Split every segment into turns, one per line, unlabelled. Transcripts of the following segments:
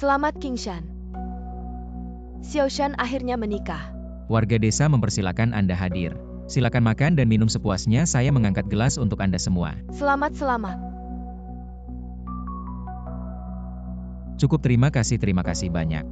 Selamat King Shan. Xiao Shan akhirnya menikah.
Warga desa mempersilakan Anda hadir. Silakan makan dan minum sepuasnya, saya mengangkat gelas untuk Anda semua.
Selamat.
Cukup, terima kasih banyak.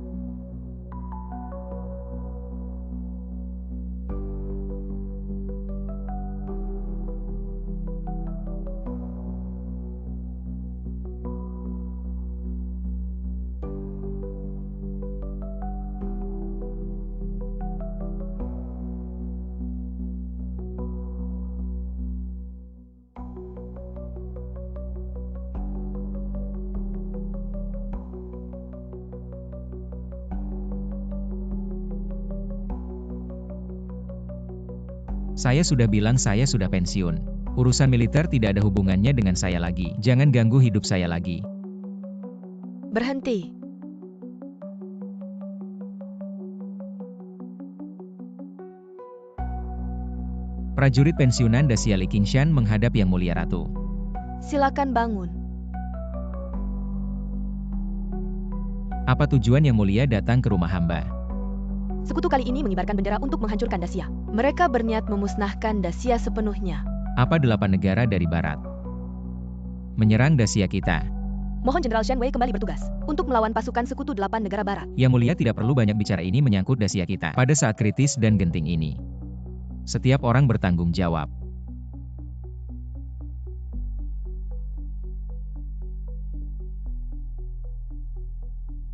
Saya sudah bilang saya sudah pensiun. Urusan militer tidak ada hubungannya dengan saya lagi. Jangan ganggu hidup saya lagi.
Berhenti.
Prajurit pensiunan Dasia Li Qingshan menghadap Yang Mulia Ratu.
Silakan bangun.
Apa tujuan Yang Mulia datang ke rumah hamba?
Sekutu kali ini mengibarkan bendera untuk menghancurkan Dacia. Mereka berniat memusnahkan Dacia sepenuhnya.
Apa 8 negara dari barat menyerang Dacia kita?
Mohon Jenderal Shan Wei kembali bertugas untuk melawan pasukan sekutu 8 negara barat.
Yang Mulia tidak perlu banyak bicara, ini menyangkut Dacia kita. Pada saat kritis dan genting ini, setiap orang bertanggung jawab.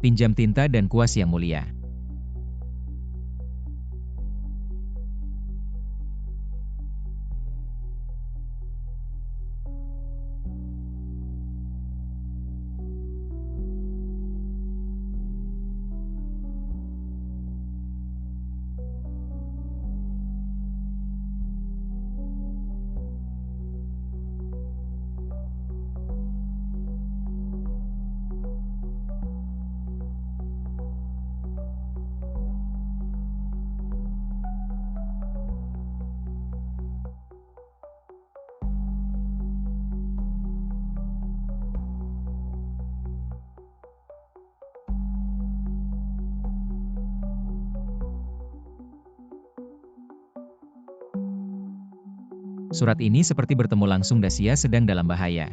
Pinjam tinta dan kuas Yang Mulia. Surat ini seperti bertemu langsung, Dacia sedang dalam bahaya.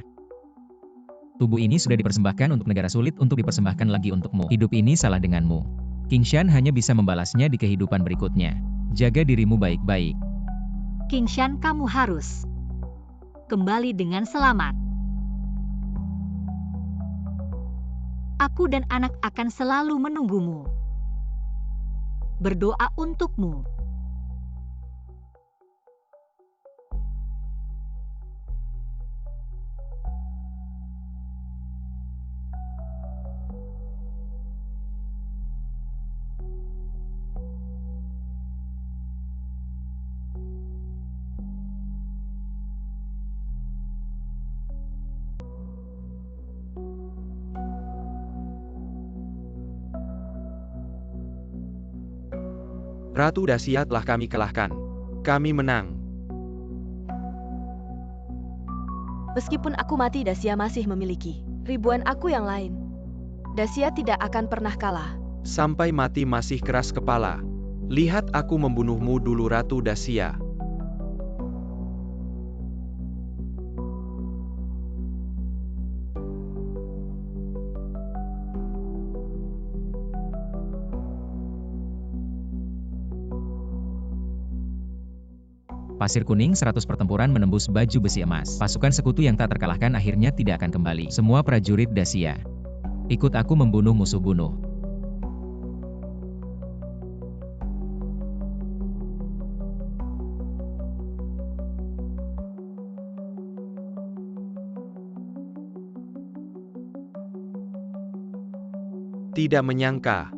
Tubuh ini sudah dipersembahkan untuk negara, sulit untuk dipersembahkan lagi untukmu. Hidup ini salah denganmu. King Shan hanya bisa membalasnya di kehidupan berikutnya. Jaga dirimu baik-baik.
King Shan, kamu harus kembali dengan selamat. Aku dan anak akan selalu menunggumu. Berdoa untukmu.
Ratu Dacia telah kami kalahkan. Kami menang.
Meskipun aku mati, Dacia masih memiliki ribuan aku yang lain. Dacia tidak akan pernah kalah.
Sampai mati masih keras kepala. Lihat aku membunuhmu dulu, Ratu Dacia.
Pasir kuning 100 pertempuran menembus baju besi emas. Pasukan sekutu yang tak terkalahkan akhirnya tidak akan kembali. Semua prajurit Dacia, ikut aku membunuh musuh bunuh.
Tidak menyangka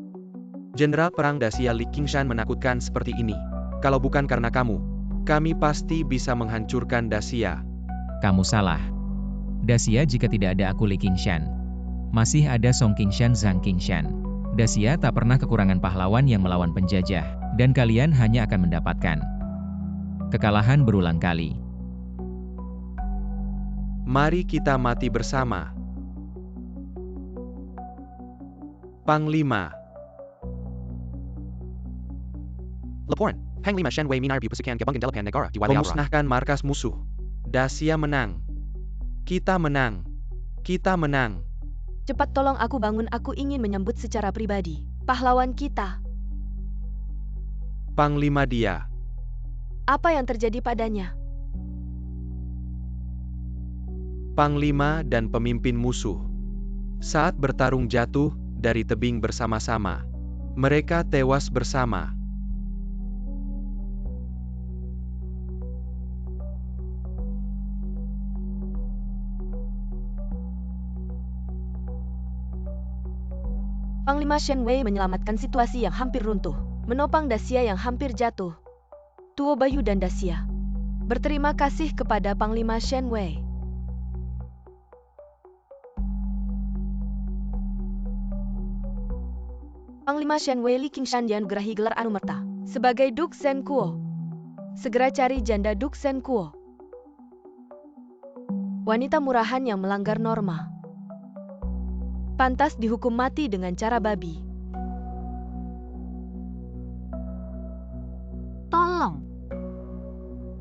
Jenderal Perang Dacia Li Qingshan menakutkan seperti ini. Kalau bukan karena kamu, kami pasti bisa menghancurkan Dacia.
Kamu salah. Dacia jika tidak ada aku Li Qingshan, masih ada Song Qingshan, Zhang Qingshan. Dacia tak pernah kekurangan pahlawan yang melawan penjajah, dan kalian hanya akan mendapatkan kekalahan berulang kali.
Mari kita mati bersama. Panglima. Laporan, Panglima Shen Wei Minar Bupusikan Gabungan Delapan Negara di Wali memusnahkan markas musuh. Dacia menang. Kita menang. Kita menang.
Cepat tolong aku bangun, aku ingin menyambut secara pribadi pahlawan kita.
Panglima dia.
Apa yang terjadi padanya?
Panglima dan pemimpin musuh. Saat bertarung jatuh dari tebing bersama-sama. Mereka tewas bersama.
Panglima Shen Wei menyelamatkan situasi yang hampir runtuh, menopang Dacia yang hampir jatuh. Tuo Bayu dan Dacia berterima kasih kepada Panglima Shen Wei. Panglima Shen Wei Li Qingshan dianugerahi gelar Anumerta sebagai Duk Sen Kuo. Segera cari janda Duk Sen Kuo. Wanita murahan yang melanggar norma pantas dihukum mati dengan cara babi.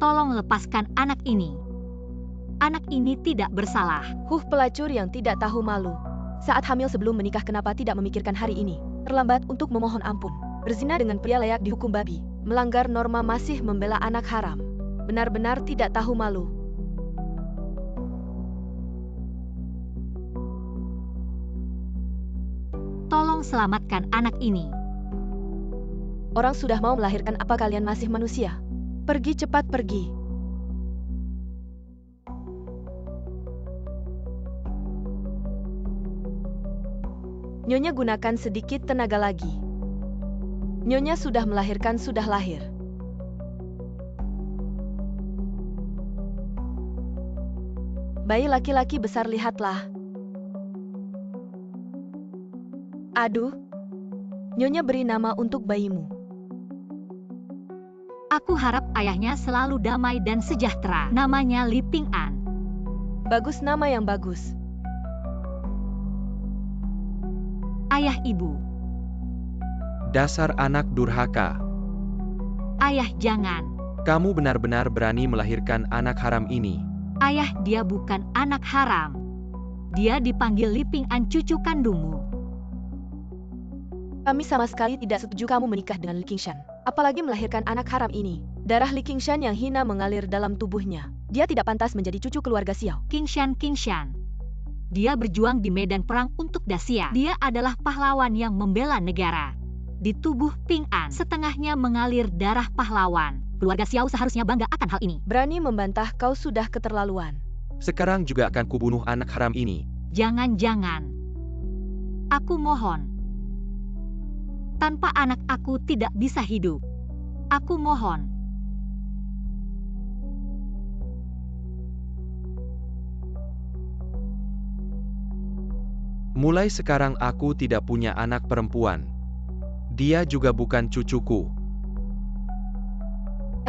Tolong lepaskan anak ini. Anak ini tidak bersalah.
Pelacur yang tidak tahu malu. Saat hamil sebelum menikah kenapa tidak memikirkan hari ini? Terlambat untuk memohon ampun. Berzina dengan pria layak dihukum babi. Melanggar norma masih membela anak haram. Benar-benar tidak tahu malu.
Tolong selamatkan anak ini.
Orang sudah mau melahirkan, apa kalian masih manusia? Pergi cepat pergi. Nyonya gunakan sedikit tenaga lagi. Nyonya sudah melahirkan, sudah lahir. Bayi laki-laki besar, lihatlah. Aduh, Nyonya beri nama untuk bayimu.
Aku harap ayahnya selalu damai dan sejahtera. Namanya Li Ping'an.
Bagus, nama yang bagus.
Ayah ibu.
Dasar anak durhaka.
Ayah jangan.
Kamu benar-benar berani melahirkan anak haram ini.
Ayah, dia bukan anak haram. Dia dipanggil Li Ping'an, cucu kandungmu.
Kami sama sekali tidak setuju kamu menikah dengan Li Qingshan. Apalagi melahirkan anak haram ini. Darah Li Qingshan yang hina mengalir dalam tubuhnya. Dia tidak pantas menjadi cucu keluarga Xiao.
Qingshan. Dia berjuang di medan perang untuk Dacia. Dia adalah pahlawan yang membela negara. Di tubuh Ping'an, setengahnya mengalir darah pahlawan. Keluarga Xiao seharusnya bangga akan hal ini.
Berani membantah, kau sudah keterlaluan.
Sekarang juga akan kubunuh anak haram ini.
Jangan. Aku mohon. Tanpa anak aku tidak bisa hidup. Aku mohon.
Mulai sekarang aku tidak punya anak perempuan. Dia juga bukan cucuku.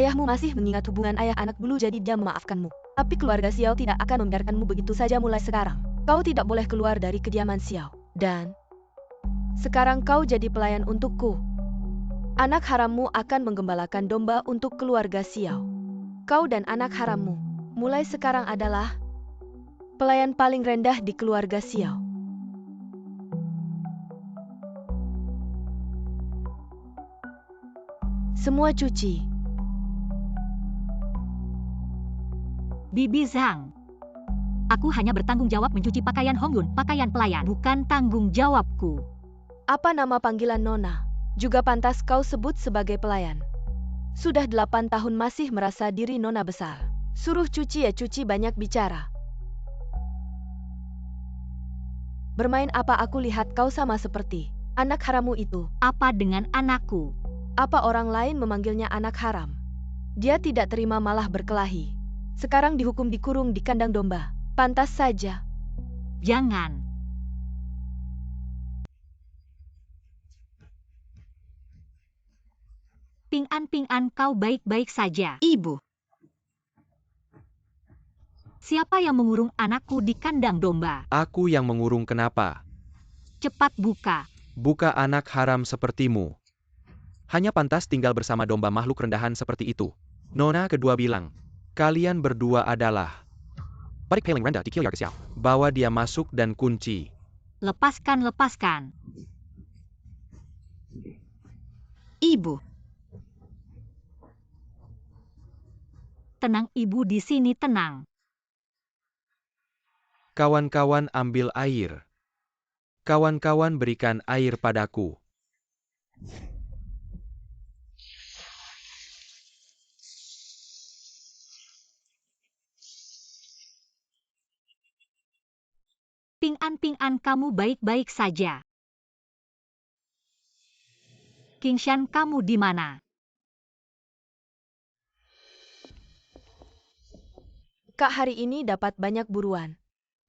Ayahmu masih mengingat hubungan ayah anak dulu, jadi dia memaafkanmu. Tapi keluarga Xiao tidak akan membiarkanmu begitu saja mulai sekarang. Kau tidak boleh keluar dari kediaman Xiao. Dan sekarang kau jadi pelayan untukku. Anak harammu akan menggembalakan domba untuk keluarga Xiao. Kau dan anak harammu mulai sekarang adalah pelayan paling rendah di keluarga Xiao. Semua cuci.
Bibi Zhang. Aku hanya bertanggung jawab mencuci pakaian Hongyun, pakaian pelayan, bukan tanggung jawabku.
Apa nama panggilan Nona? Juga pantas kau sebut sebagai pelayan. Sudah 8 tahun masih merasa diri Nona besar. Suruh cuci ya cuci, banyak bicara. Bermain apa, aku lihat kau sama seperti anak harammu itu.
Apa dengan anakku?
Apa orang lain memanggilnya anak haram? Dia tidak terima malah berkelahi. Sekarang dihukum dikurung di kandang domba. Pantas saja.
Jangan. Ping'an, kau baik-baik saja. Ibu. Siapa yang mengurung anakku di kandang domba?
Aku yang mengurung, kenapa?
Cepat buka.
Buka anak haram sepertimu. Hanya pantas tinggal bersama domba makhluk rendahan seperti itu. Nona kedua bilang, kalian berdua adalah Barik paling rendah di Kilyar Xiao. Bawa dia masuk dan kunci.
Lepaskan, lepaskan. Ibu. Tenang ibu, di sini tenang.
Kawan-kawan ambil air. Kawan-kawan berikan air padaku.
Ping-an, kamu baik-baik saja. Qingshan, kamu di mana?
Kak hari ini dapat banyak buruan.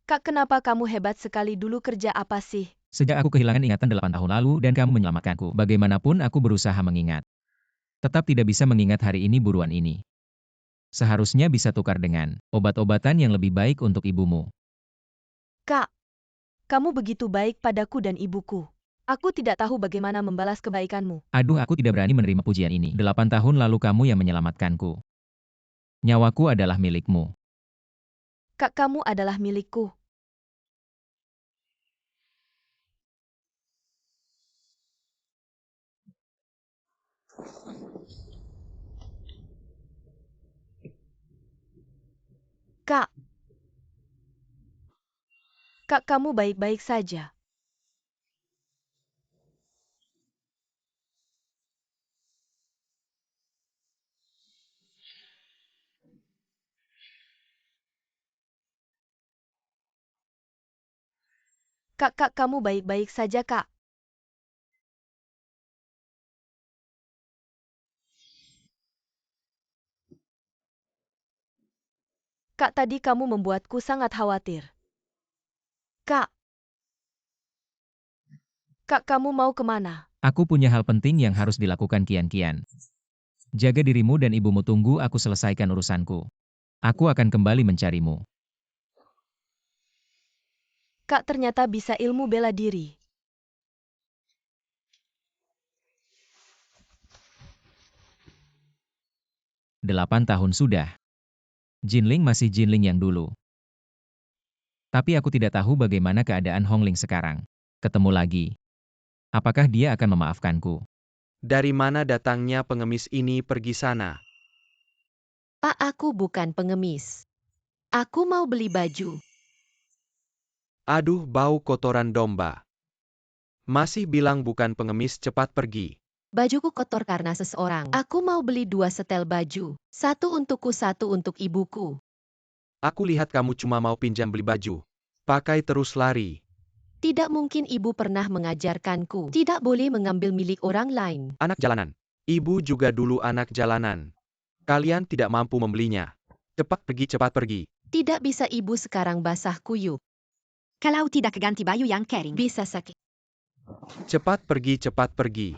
Kak kenapa kamu hebat sekali dulu kerja apa sih?
Sejak aku kehilangan ingatan 8 tahun lalu dan kamu menyelamatkanku, bagaimanapun aku berusaha mengingat. Tetap tidak bisa mengingat hari ini buruan ini. Seharusnya bisa tukar dengan obat-obatan yang lebih baik untuk ibumu.
Kak, kamu begitu baik padaku dan ibuku. Aku tidak tahu bagaimana membalas kebaikanmu.
Aduh, aku tidak berani menerima pujian ini. 8 tahun lalu kamu yang menyelamatkanku. Nyawaku adalah milikmu.
Kak kamu adalah milikku. Kak. Kak kamu baik-baik saja. Kak kamu baik-baik saja kak. Kak tadi kamu membuatku sangat khawatir. Kak. Kak kamu mau kemana?
Aku punya hal penting yang harus dilakukan kian-kian. Jaga dirimu dan ibumu, tunggu aku selesaikan urusanku. Aku akan kembali mencarimu.
Kak ternyata bisa ilmu bela diri.
Delapan tahun sudah. Jinling masih Jinling yang dulu. Tapi aku tidak tahu bagaimana keadaan Hongling sekarang. Ketemu lagi. Apakah dia akan memaafkanku?
Dari mana datangnya pengemis ini pergi sana?
Pak, aku bukan pengemis. Aku mau beli baju.
Aduh, bau kotoran domba. Masih bilang bukan pengemis, cepat pergi.
Bajuku kotor karena seseorang. Aku mau beli 2 setel baju. 1 untukku, 1 untuk ibuku.
Aku lihat kamu cuma mau pinjam beli baju. Pakai terus lari.
Tidak mungkin ibu pernah mengajarkanku. Tidak boleh mengambil milik orang lain.
Anak jalanan. Ibu juga dulu anak jalanan. Kalian tidak mampu membelinya. Cepat pergi, cepat pergi.
Tidak bisa ibu, sekarang basah kuyup.
Kalau tidak ganti baju yang kering.
Bisa sakit.
Cepat pergi, cepat pergi.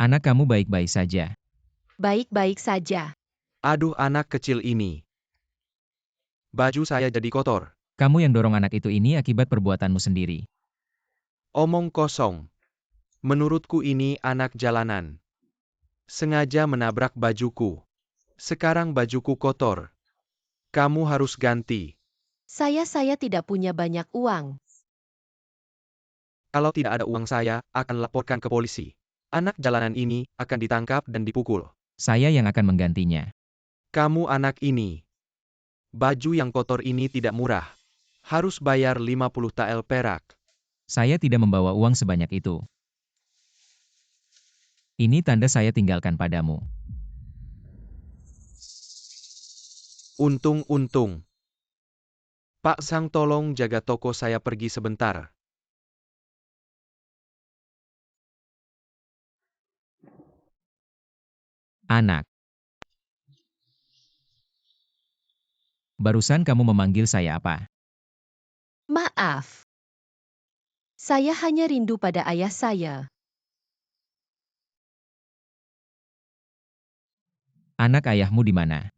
Anak kamu baik-baik saja.
Baik-baik saja.
Aduh, anak kecil ini. Baju saya jadi kotor.
Kamu yang dorong anak itu ini akibat perbuatanmu sendiri.
Omong kosong. Menurutku ini anak jalanan. Sengaja menabrak bajuku. Sekarang bajuku kotor. Kamu harus ganti.
Saya tidak punya banyak uang.
Kalau tidak ada uang, saya akan laporkan ke polisi. Anak jalanan ini akan ditangkap dan dipukul.
Saya yang akan menggantinya.
Kamu anak ini. Baju yang kotor ini tidak murah. Harus bayar 50 tael perak.
Saya tidak membawa uang sebanyak itu. Ini tanda saya tinggalkan padamu.
Untung. Pak Sang, tolong jaga toko saya pergi sebentar.
Anak. Barusan kamu memanggil saya apa?
Maaf. Saya hanya rindu pada ayah saya.
Anak ayahmu di mana?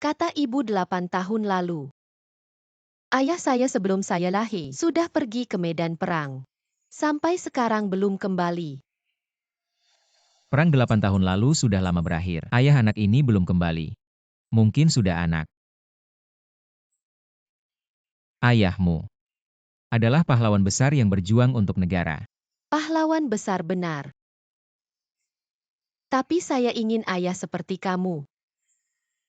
kata ibu 8 tahun lalu. Ayah saya sebelum saya lahir sudah pergi ke medan perang. Sampai sekarang belum kembali.
Perang 8 tahun lalu sudah lama berakhir. Ayah anak ini belum kembali. Mungkin sudah anak. Ayahmu adalah pahlawan besar yang berjuang untuk negara.
Pahlawan besar benar. Tapi saya ingin ayah seperti kamu.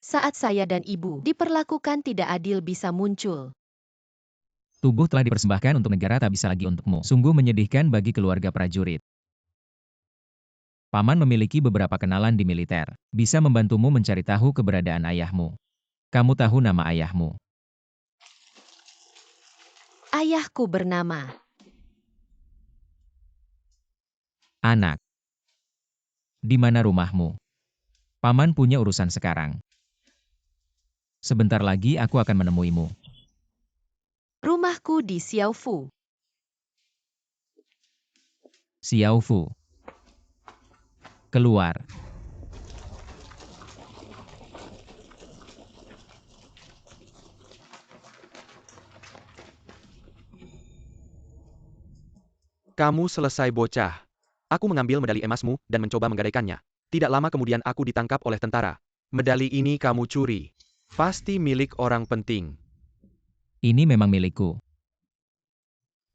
Saat saya dan ibu diperlakukan tidak adil bisa muncul.
Tubuh telah dipersembahkan untuk negara tak bisa lagi untukmu. Sungguh menyedihkan bagi keluarga prajurit. Paman memiliki beberapa kenalan di militer. Bisa membantumu mencari tahu keberadaan ayahmu. Kamu tahu nama ayahmu.
Ayahku bernama.
Anak. Di mana rumahmu? Paman punya urusan sekarang. Sebentar lagi aku akan menemuimu.
Rumahku di Xiaofu.
Xiaofu. Keluar.
Kamu selesai bocah. Aku mengambil medali emasmu dan mencoba menggadaikannya. Tidak lama kemudian aku ditangkap oleh tentara. Medali ini kamu curi. Pasti milik orang penting.
Ini memang milikku.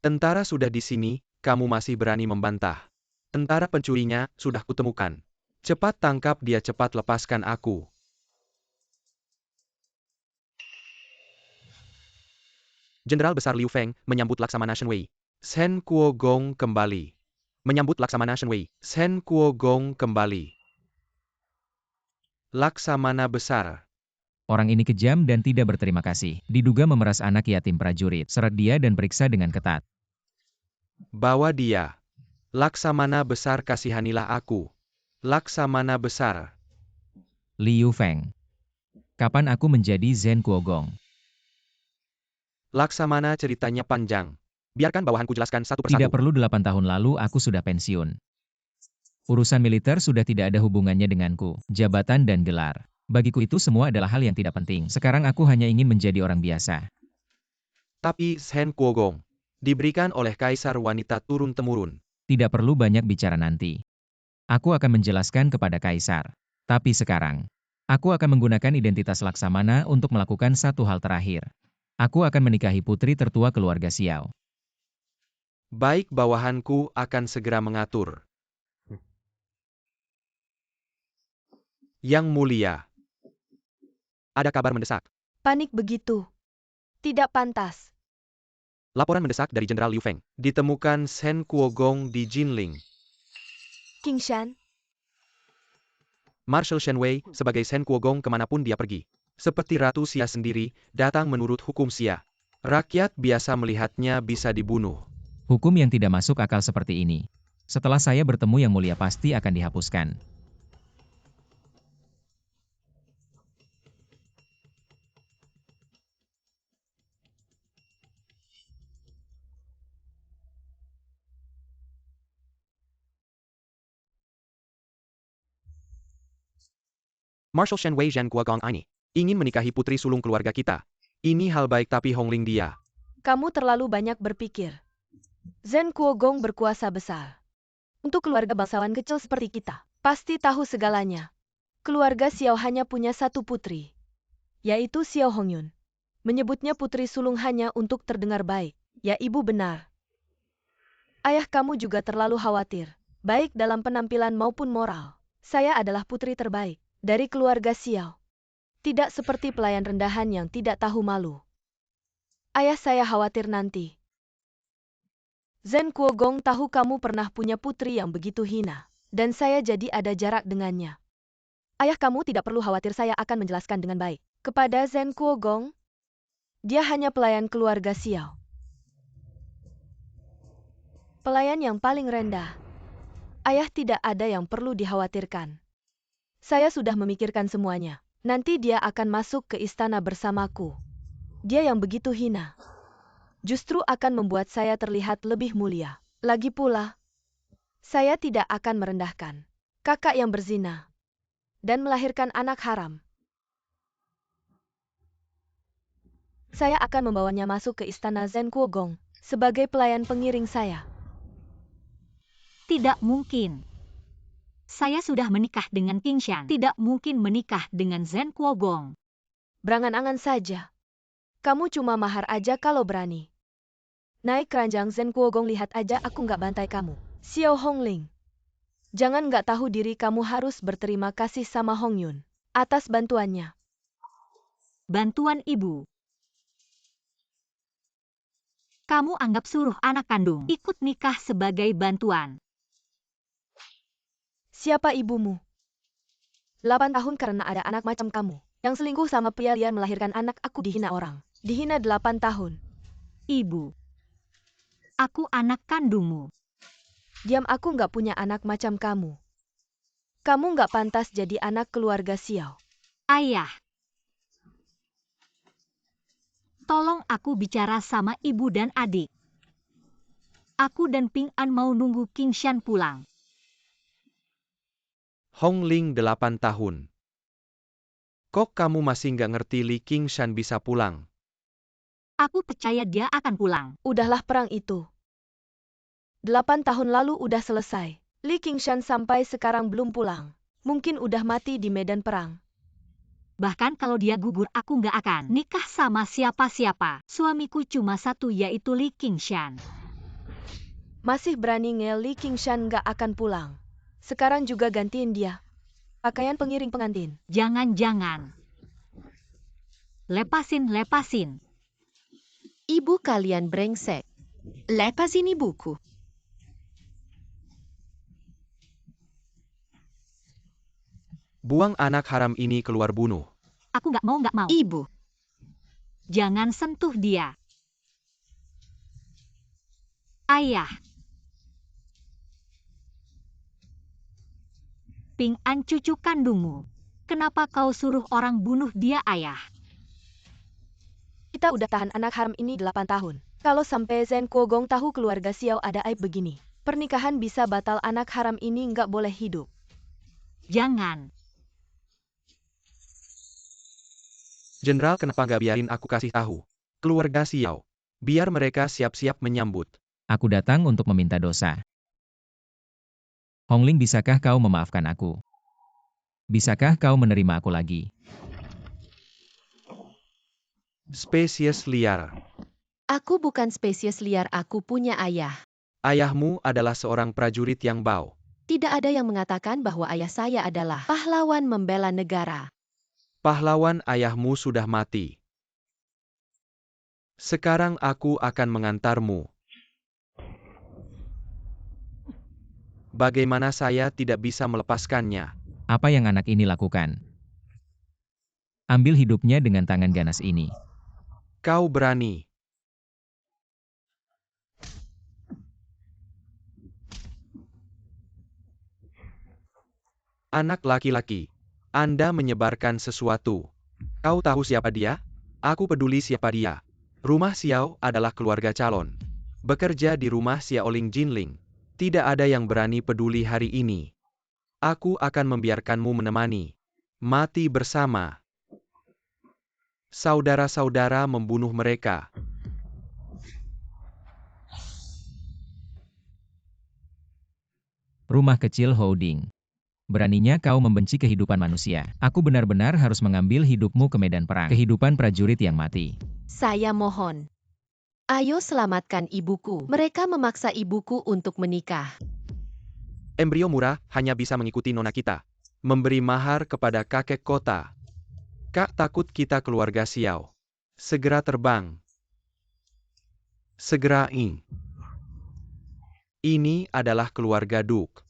Tentara sudah di sini, kamu masih berani membantah. Tentara pencurinya sudah kutemukan. Cepat tangkap dia, cepat lepaskan aku. Jenderal Besar Liu Feng menyambut Laksamana Shen Wei. Shen Kuogong kembali. Menyambut Laksamana Shen Wei. Shen Kuogong kembali. Laksamana Besar.
Orang ini kejam dan tidak berterima kasih. Diduga memeras anak yatim prajurit. Seret dia dan periksa dengan ketat.
Bawa dia. Laksamana Besar, kasihanilah aku. Laksamana Besar.
Liu Feng. Kapan aku menjadi Zhen Kuogong?
Laksamana, ceritanya panjang. Biarkan bawahanku jelaskan satu persatu.
Tidak perlu 8 tahun lalu aku sudah pensiun. Urusan militer sudah tidak ada hubungannya denganku. Jabatan dan gelar. Bagiku itu semua adalah hal yang tidak penting. Sekarang aku hanya ingin menjadi orang biasa.
Tapi Shen Kuogong diberikan oleh kaisar wanita turun-temurun.
Tidak perlu banyak bicara nanti. Aku akan menjelaskan kepada kaisar. Tapi sekarang, aku akan menggunakan identitas Laksamana untuk melakukan satu hal terakhir. Aku akan menikahi putri tertua keluarga Xiao.
Baik, bawahanku akan segera mengatur. Yang mulia. Ada kabar mendesak.
Panik begitu. Tidak pantas.
Laporan mendesak dari Jenderal Liu Feng. Ditemukan Shen Kuogong di Jinling.
King Shan,
Marshal Shen Wei sebagai Shen Kuogong kemanapun dia pergi. Seperti Ratu Xia sendiri, datang menurut hukum Xia. Rakyat biasa melihatnya bisa dibunuh.
Hukum yang tidak masuk akal seperti ini. Setelah saya bertemu Yang Mulia pasti akan dihapuskan.
Marshal Shen Wei Zhen Kuogong ini ingin menikahi putri sulung keluarga kita. Ini hal baik tapi Hongling dia.
kamu terlalu banyak berpikir. Zhen Kuogong berkuasa besar. Untuk keluarga bangsawan kecil seperti kita, pasti tahu segalanya. Keluarga Xiao hanya punya satu putri, yaitu Xiao Hongyun. Menyebutnya putri sulung hanya untuk terdengar baik. Ya, ibu benar. Ayah kamu juga terlalu khawatir, baik dalam penampilan maupun moral. Saya adalah putri terbaik dari keluarga Xiao. Tidak seperti pelayan rendahan yang tidak tahu malu. Ayah saya khawatir nanti. Zhen Kuogong tahu kamu pernah punya putri yang begitu hina, dan saya jadi ada jarak dengannya. Ayah kamu tidak perlu khawatir, saya akan menjelaskan dengan baik kepada Zhen Kuogong. Dia hanya pelayan keluarga Xiao. Pelayan yang paling rendah. Ayah tidak ada yang perlu dikhawatirkan. Saya sudah memikirkan semuanya. Nanti dia akan masuk ke istana bersamaku. Dia yang begitu hina justru akan membuat saya terlihat lebih mulia. Lagi pula, saya tidak akan merendahkan kakak yang berzina dan melahirkan anak haram. Saya akan membawanya masuk ke istana Zen Kuogong sebagai pelayan pengiring saya.
Tidak mungkin. Saya sudah menikah dengan King Shan. Tidak mungkin menikah dengan Zen Kuogong.
Berangan-angan saja. Kamu cuma mahar aja kalau berani. Naik keranjang Zen Kuogong, lihat aja aku nggak bantai kamu. Xiao Hongling. Jangan nggak tahu diri, kamu harus berterima kasih sama Hong Yun atas bantuannya.
Bantuan ibu. Kamu anggap suruh anak kandung ikut nikah sebagai bantuan.
Siapa ibumu? 8 tahun karena ada anak macam kamu. Yang selingkuh sama pria liar melahirkan anak, aku dihina orang. Dihina 8 tahun.
Ibu. Aku anak kandungmu.
Diam, aku nggak punya anak macam kamu. Kamu nggak pantas jadi anak keluarga Xiao.
Ayah. Tolong aku bicara sama ibu dan adik. Aku dan Ping An mau nunggu King Shan pulang.
Hong Ling 8 tahun. Kok kamu masih nggak ngerti Li King Shan bisa pulang?
Aku percaya dia akan pulang.
Udahlah, perang itu 8 tahun lalu udah selesai. Li Qingshan sampai sekarang belum pulang. Mungkin udah mati di medan perang.
Bahkan kalau dia gugur, aku nggak akan nikah sama siapa-siapa. Suamiku cuma satu, yaitu Li Qingshan.
Masih berani ngel, Li Qingshan nggak akan pulang. Sekarang juga gantiin dia. Pakaian pengiring pengantin.
Jangan-jangan. Lepasin.
Ibu kalian brengsek. Lepasin ibuku.
Buang anak haram ini keluar, bunuh.
Aku nggak mau.
Ibu.
Jangan sentuh dia. Ayah. Ping An cucu kandungmu. Kenapa kau suruh orang bunuh dia, ayah?
Kita udah tahan anak haram ini 8 tahun. Kalau sampai Zen Kuogong tahu keluarga Xiao ada aib begini, pernikahan bisa batal, anak haram ini nggak boleh hidup.
Jangan.
Jenderal, kenapa nggak biarin aku kasih tahu keluarga Xiao? Biar mereka siap-siap menyambut.
Aku datang untuk meminta dosa. Hongling, bisakah kau memaafkan aku? Bisakah kau menerima aku lagi?
Spesies liar.
Aku bukan spesies liar, aku punya ayah.
Ayahmu adalah seorang prajurit yang bau.
Tidak ada yang mengatakan bahwa ayah saya adalah pahlawan membela negara.
Pahlawan ayahmu sudah mati. Sekarang aku akan mengantarmu. Bagaimana saya tidak bisa melepaskannya?
Apa yang anak ini lakukan? Ambil hidupnya dengan tangan ganas ini.
Kau berani. Anak laki-laki, Anda menyebarkan sesuatu. Kau tahu siapa dia? Aku peduli siapa dia. Rumah Xiao adalah keluarga calon. Bekerja di rumah Xiaoling Jinling. Tidak ada yang berani peduli hari ini. Aku akan membiarkanmu menemani. Mati bersama. Saudara-saudara membunuh mereka.
Rumah kecil Houding. Beraninya kau membenci kehidupan manusia. Aku benar-benar harus mengambil hidupmu ke medan perang. Kehidupan prajurit yang mati.
Saya mohon. Ayo selamatkan ibuku. Mereka memaksa ibuku untuk menikah.
Embrio murah hanya bisa mengikuti nona kita. Memberi mahar kepada kakek kota. Kak takut kita keluarga Xiao. Segera terbang. Segera Ini adalah keluarga Duke.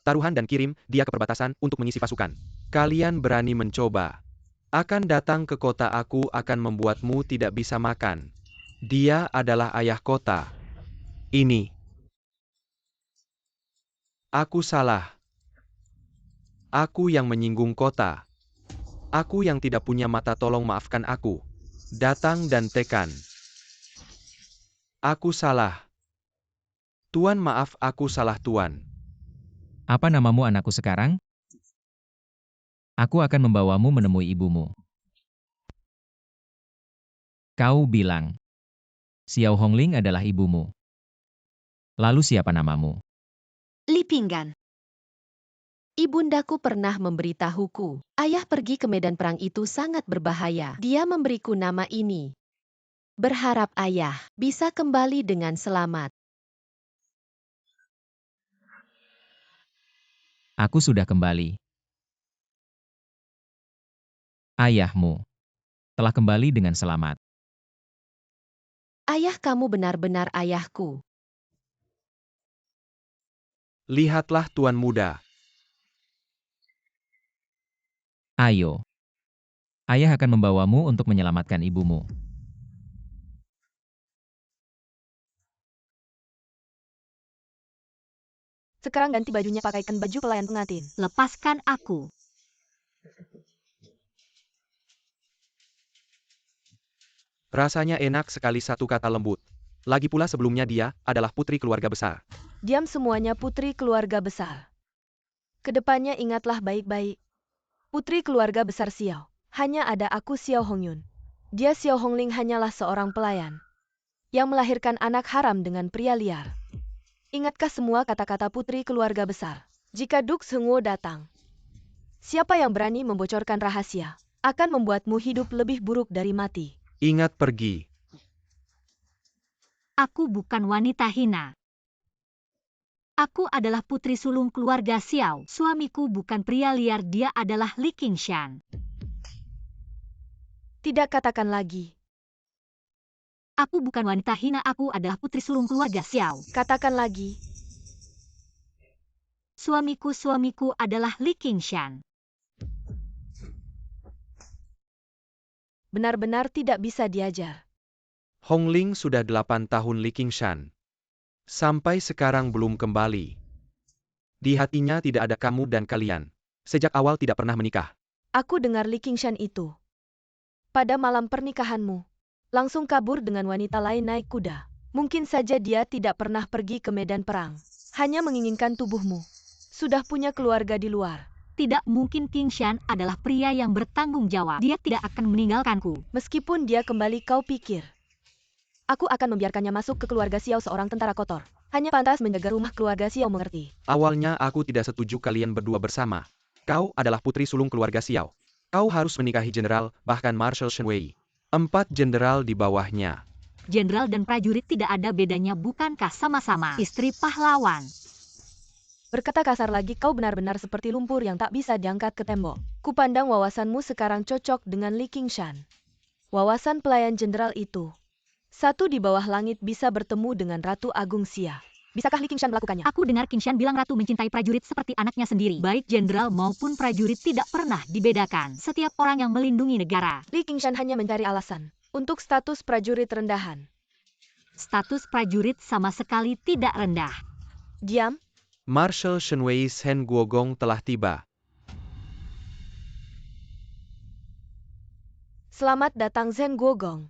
Taruhan dan kirim dia ke perbatasan untuk mengisi pasukan. Kalian berani mencoba. Akan datang ke kota, aku akan membuatmu tidak bisa makan. Dia adalah ayah kota. Ini. Aku salah. Aku yang menyinggung kota. Aku yang tidak punya mata, tolong maafkan aku. Datang dan tekan. Aku salah. Tuan, maaf, aku salah, Tuan.
Apa namamu anakku sekarang? Aku akan membawamu menemui ibumu. Kau bilang, Xiao Hongling adalah ibumu. Lalu siapa namamu?
Li Pinggan.
Ibundaku pernah memberitahuku, ayah pergi ke medan perang itu sangat berbahaya. Dia memberiku nama ini. Berharap ayah bisa kembali dengan selamat.
Aku sudah kembali. Ayahmu telah kembali dengan selamat.
Ayah kamu benar-benar ayahku.
Lihatlah Tuan Muda.
Ayo. Ayah akan membawamu untuk menyelamatkan ibumu.
Sekarang ganti bajunya, pakaikan baju pelayan pengantin.
Lepaskan aku.
Rasanya enak sekali satu kata lembut. Lagi pula sebelumnya dia adalah putri keluarga besar.
Diam semuanya, putri keluarga besar. Kedepannya ingatlah baik-baik. Putri keluarga besar Xiao. Hanya ada aku Xiao Hongyun. Dia Xiao Hongling hanyalah seorang pelayan yang melahirkan anak haram dengan pria liar. Ingatkah semua kata-kata putri keluarga besar? Jika Duk Sengwo datang, siapa yang berani membocorkan rahasia akan membuatmu hidup lebih buruk dari mati.
Ingat pergi.
Aku bukan wanita hina. Aku adalah putri sulung keluarga Xiao. Suamiku bukan pria liar, dia adalah Li Qingshan.
Tidak, katakan lagi.
Aku bukan wanita hina, aku adalah putri sulung keluarga Xiao.
Katakan lagi.
Suamiku adalah Li Qingshan.
Benar-benar tidak bisa diajar.
Hongling sudah 8 tahun Li Qingshan. Sampai sekarang belum kembali. Di hatinya tidak ada kamu dan kalian. Sejak awal tidak pernah menikah.
Aku dengar Li Qingshan itu pada malam pernikahanmu langsung kabur dengan wanita lain naik kuda. Mungkin saja dia tidak pernah pergi ke medan perang. Hanya menginginkan tubuhmu. Sudah punya keluarga di luar.
Tidak mungkin, Qingshan adalah pria yang bertanggung jawab. Dia tidak akan meninggalkanku.
Meskipun dia kembali, kau pikir aku akan membiarkannya masuk ke keluarga Xiao, seorang tentara kotor. Hanya pantas menjaga rumah keluarga Xiao, mengerti?
Awalnya aku tidak setuju kalian berdua bersama. Kau adalah putri sulung keluarga Xiao. Kau harus menikahi jenderal, bahkan Marshal Shen Wei. 4 jenderal di bawahnya.
Jenderal dan prajurit tidak ada bedanya, bukankah sama-sama istri pahlawan?
Berkata kasar lagi, kau benar-benar seperti lumpur yang tak bisa diangkat ke tembok. Kupandang wawasanmu sekarang cocok dengan Li Qingshan. Wawasan pelayan jenderal itu. Satu di bawah langit bisa bertemu dengan Ratu Agung Xia. Bisakah Li Qingshan melakukannya?
Aku dengar Qingshan bilang ratu mencintai prajurit seperti anaknya sendiri. Baik jenderal maupun prajurit tidak pernah dibedakan. Setiap orang yang melindungi negara.
Li Qingshan hanya mencari alasan untuk status prajurit rendahan.
Status prajurit sama sekali tidak rendah.
Diam.
Marshal Shen Wei Shen Guogong telah tiba.
Selamat datang Zhen Guogong.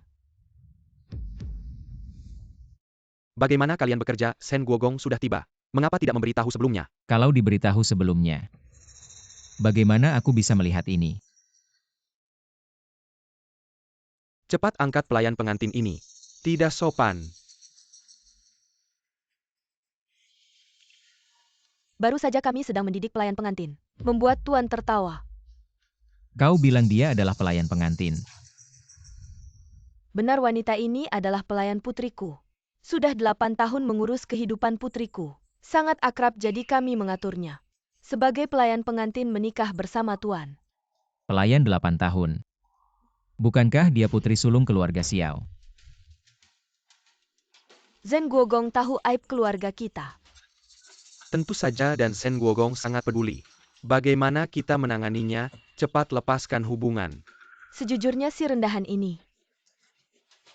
Bagaimana kalian bekerja? Shen Guogong sudah tiba. Mengapa tidak memberitahu sebelumnya?
Kalau diberitahu sebelumnya, bagaimana aku bisa melihat ini?
Cepat angkat pelayan pengantin ini. Tidak sopan.
Baru saja kami sedang mendidik pelayan pengantin. Membuat Tuan tertawa.
Kau bilang dia adalah pelayan pengantin.
Benar, wanita ini adalah pelayan putriku. Sudah 8 tahun mengurus kehidupan putriku. Sangat akrab, jadi kami mengaturnya. Sebagai pelayan pengantin menikah bersama Tuan.
Pelayan 8 tahun. Bukankah dia putri sulung keluarga Xiao?
Zhen Guogong tahu aib keluarga kita.
Tentu saja, dan Shen Guogong sangat peduli. Bagaimana kita menanganinya? Cepat lepaskan hubungan.
Sejujurnya si rendahan ini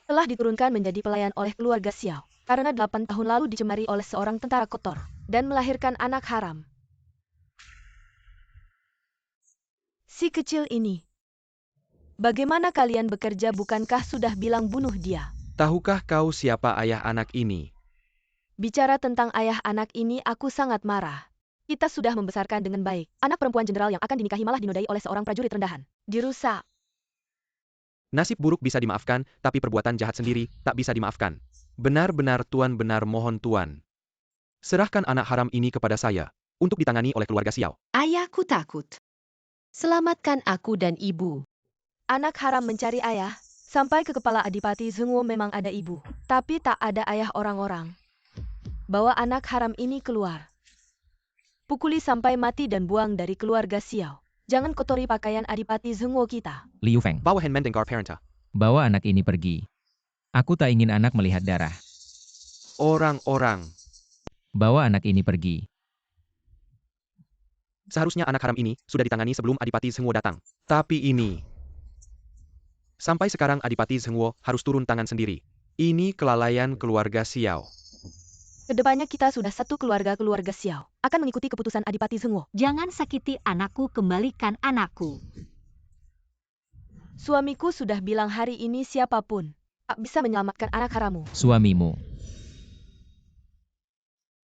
telah diturunkan menjadi pelayan oleh keluarga Xiao. Karena 8 tahun lalu dicemari oleh seorang tentara kotor dan melahirkan anak haram. Si kecil ini. Bagaimana kalian bekerja, bukankah sudah bilang bunuh dia?
Tahukah kau siapa ayah anak ini?
Bicara tentang ayah anak ini, aku sangat marah. Kita sudah membesarkan dengan baik. Anak perempuan jenderal yang akan dinikahi malah dinodai oleh seorang prajurit rendahan. Dirusak.
Nasib buruk bisa dimaafkan, tapi perbuatan jahat sendiri tak bisa dimaafkan. Benar-benar Tuan, benar mohon Tuan. Serahkan anak haram ini kepada saya, untuk ditangani oleh keluarga Xiao.
Ayahku takut. Selamatkan aku dan ibu.
Anak haram mencari ayah. Sampai ke kepala Adipati Zhenguo memang ada ibu, tapi tak ada ayah orang-orang. Bawa anak haram ini keluar. Pukuli sampai mati dan buang dari keluarga Xiao. Jangan kotori pakaian Adipati Zhenguo kita.
Liu Feng,
Bawa Hen Mendengar Parenta.
bawa anak ini pergi. Aku tak ingin anak melihat darah.
Orang-orang.
Bawa anak ini pergi.
Seharusnya anak haram ini sudah ditangani sebelum Adipati Zhenguo datang. Tapi ini... Sampai sekarang Adipati Zhenguo harus turun tangan sendiri. Ini kelalaian keluarga Xiao.
Kedepannya kita sudah satu keluarga Xiao. Akan mengikuti keputusan Adipati Zhenguo.
Jangan sakiti anakku, kembalikan anakku.
Suamiku sudah bilang hari ini siapapun tak bisa menyelamatkan anak harammu.
Suamimu.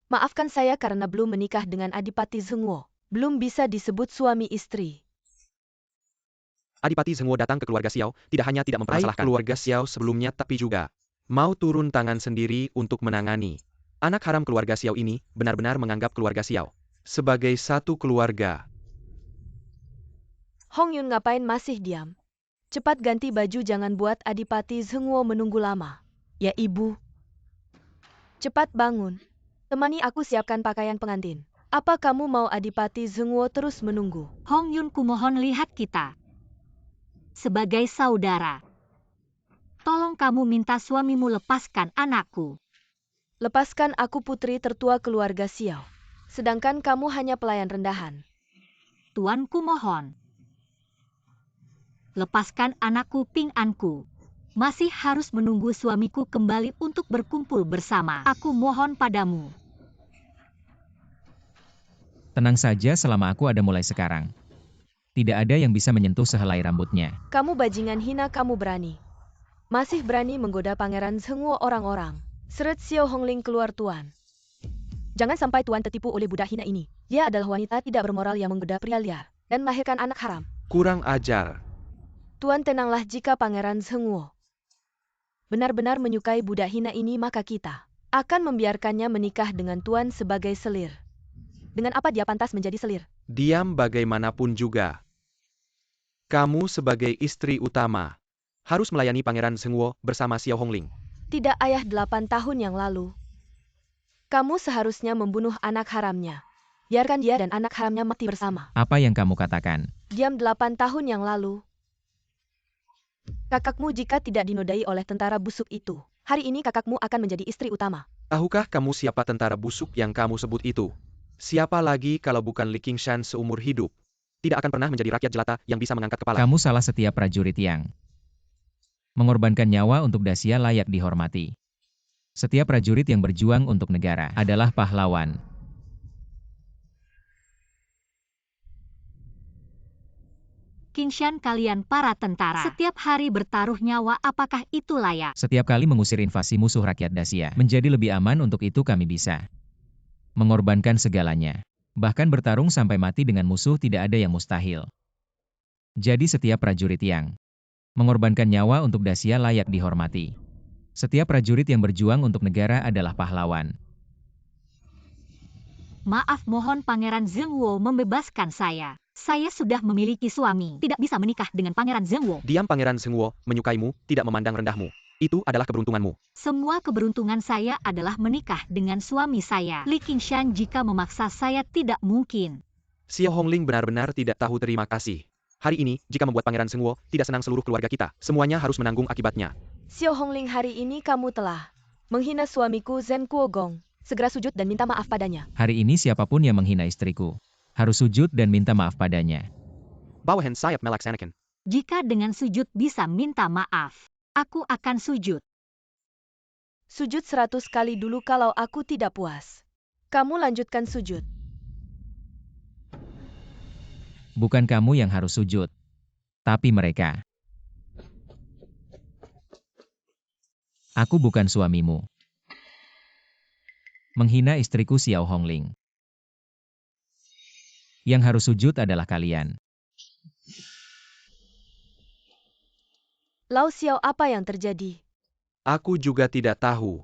Maafkan saya karena belum menikah dengan Adipati Zhenguo. Belum bisa disebut suami istri.
Adipati Zhenguo datang ke keluarga Xiao, tidak hanya tidak mempermasalahkan keluarga Xiao sebelumnya, tapi juga mau turun tangan sendiri untuk menangani. Anak haram keluarga Xiao ini benar-benar menganggap keluarga Xiao sebagai satu keluarga.
Hong Yun ngapain masih diam? Cepat ganti baju, jangan buat Adipati Zhenguo menunggu lama. Ya ibu. Cepat bangun. Temani aku siapkan pakaian pengantin. Apa kamu mau Adipati Zhenguo terus menunggu?
Hong Yun, kumohon lihat kita. Sebagai saudara. Tolong kamu minta suamimu lepaskan anakku.
Lepaskan aku, putri tertua keluarga Xiao. Sedangkan kamu hanya pelayan rendahan.
Tuanku mohon. Lepaskan anakku, Ping Anku. Masih harus menunggu suamiku kembali untuk berkumpul bersama. Aku mohon padamu.
Tenang saja, selama aku ada mulai sekarang. Tidak ada yang bisa menyentuh sehelai rambutnya.
Kamu bajingan hina, kamu berani. Masih berani menggoda Pangeran Zhenguo orang-orang. Seret Xiao Hongling keluar Tuan. Jangan sampai Tuan tertipu oleh budak hina ini. Dia adalah wanita tidak bermoral yang menggoda pria liar dan melahirkan anak haram.
Kurang ajar.
Tuan tenanglah, jika Pangeran Zhenguo benar-benar menyukai budak hina ini, maka kita akan membiarkannya menikah dengan Tuan sebagai selir. Dengan apa dia pantas menjadi selir?
Diam bagaimanapun juga. Kamu sebagai istri utama harus melayani Pangeran Zhenguo bersama Xiao Hongling.
Tidak ayah, 8 tahun yang lalu. Kamu seharusnya membunuh anak haramnya. Biarkan dia dan anak haramnya mati bersama.
Apa yang kamu katakan?
Diam 8 tahun yang lalu. Kakakmu jika tidak dinodai oleh tentara busuk itu, hari ini kakakmu akan menjadi istri utama.
Tahukah kamu siapa tentara busuk yang kamu sebut itu? Siapa lagi kalau bukan Li Qingshan seumur hidup? Tidak akan pernah menjadi rakyat jelata yang bisa mengangkat kepala.
Kamu salah, setiap prajurit yang mengorbankan nyawa untuk Daxia layak dihormati. Setiap prajurit yang berjuang untuk negara adalah pahlawan.
Qingshan, kalian para tentara. Setiap hari bertaruh nyawa, apakah itu layak?
Setiap kali mengusir invasi musuh rakyat Daxia, menjadi lebih aman, untuk itu kami bisa mengorbankan segalanya. Bahkan bertarung sampai mati dengan musuh tidak ada yang mustahil. Jadi setiap prajurit yang mengorbankan nyawa untuk Daxia layak dihormati. Setiap prajurit yang berjuang untuk negara adalah pahlawan.
Maaf, mohon Pangeran Zhenguo membebaskan saya. Saya sudah memiliki suami, tidak bisa menikah dengan Pangeran Zhenguo.
Diam, Pangeran Zhenguo menyukaimu, tidak memandang rendahmu. Itu adalah keberuntunganmu.
Semua keberuntungan saya adalah menikah dengan suami saya. Li Qingshan, jika memaksa saya tidak mungkin.
Xiao Hongling benar-benar tidak tahu terima kasih. Hari ini, jika membuat Pangeran Zhenguo tidak senang seluruh keluarga kita, semuanya harus menanggung akibatnya.
Xiao Hongling, hari ini kamu telah menghina suamiku Zhen Kuogong. Segera sujud dan minta maaf padanya.
Hari ini siapapun yang menghina istriku harus sujud dan minta maaf padanya.
Bawa Hen sayap melaksanakan.
Jika dengan sujud bisa minta maaf, aku akan sujud.
Sujud 100 kali dulu kalau aku tidak puas. Kamu lanjutkan sujud.
Bukan kamu yang harus sujud, tapi mereka. Aku bukan suamimu. Menghina istriku Xiao Hongling. Yang harus sujud adalah kalian.
Lau Xiao, apa yang terjadi?
Aku juga tidak tahu.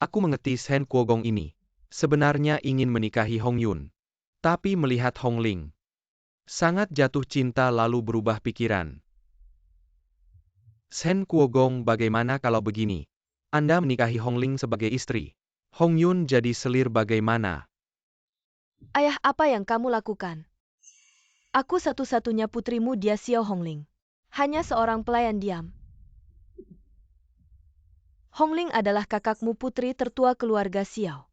Aku mengerti Shen Kuogong ini. Sebenarnya ingin menikahi Hong Yun. Tapi melihat Hong Ling sangat jatuh cinta lalu berubah pikiran. Shen Kuogong, bagaimana kalau begini? Anda menikahi Hong Ling sebagai istri. Hong Yun jadi selir bagaimana?
Ayah, apa yang kamu lakukan? Aku satu-satunya putrimu, dia Xiao Hongling. Hanya seorang pelayan diam. Hongling adalah kakakmu, putri tertua keluarga Xiao.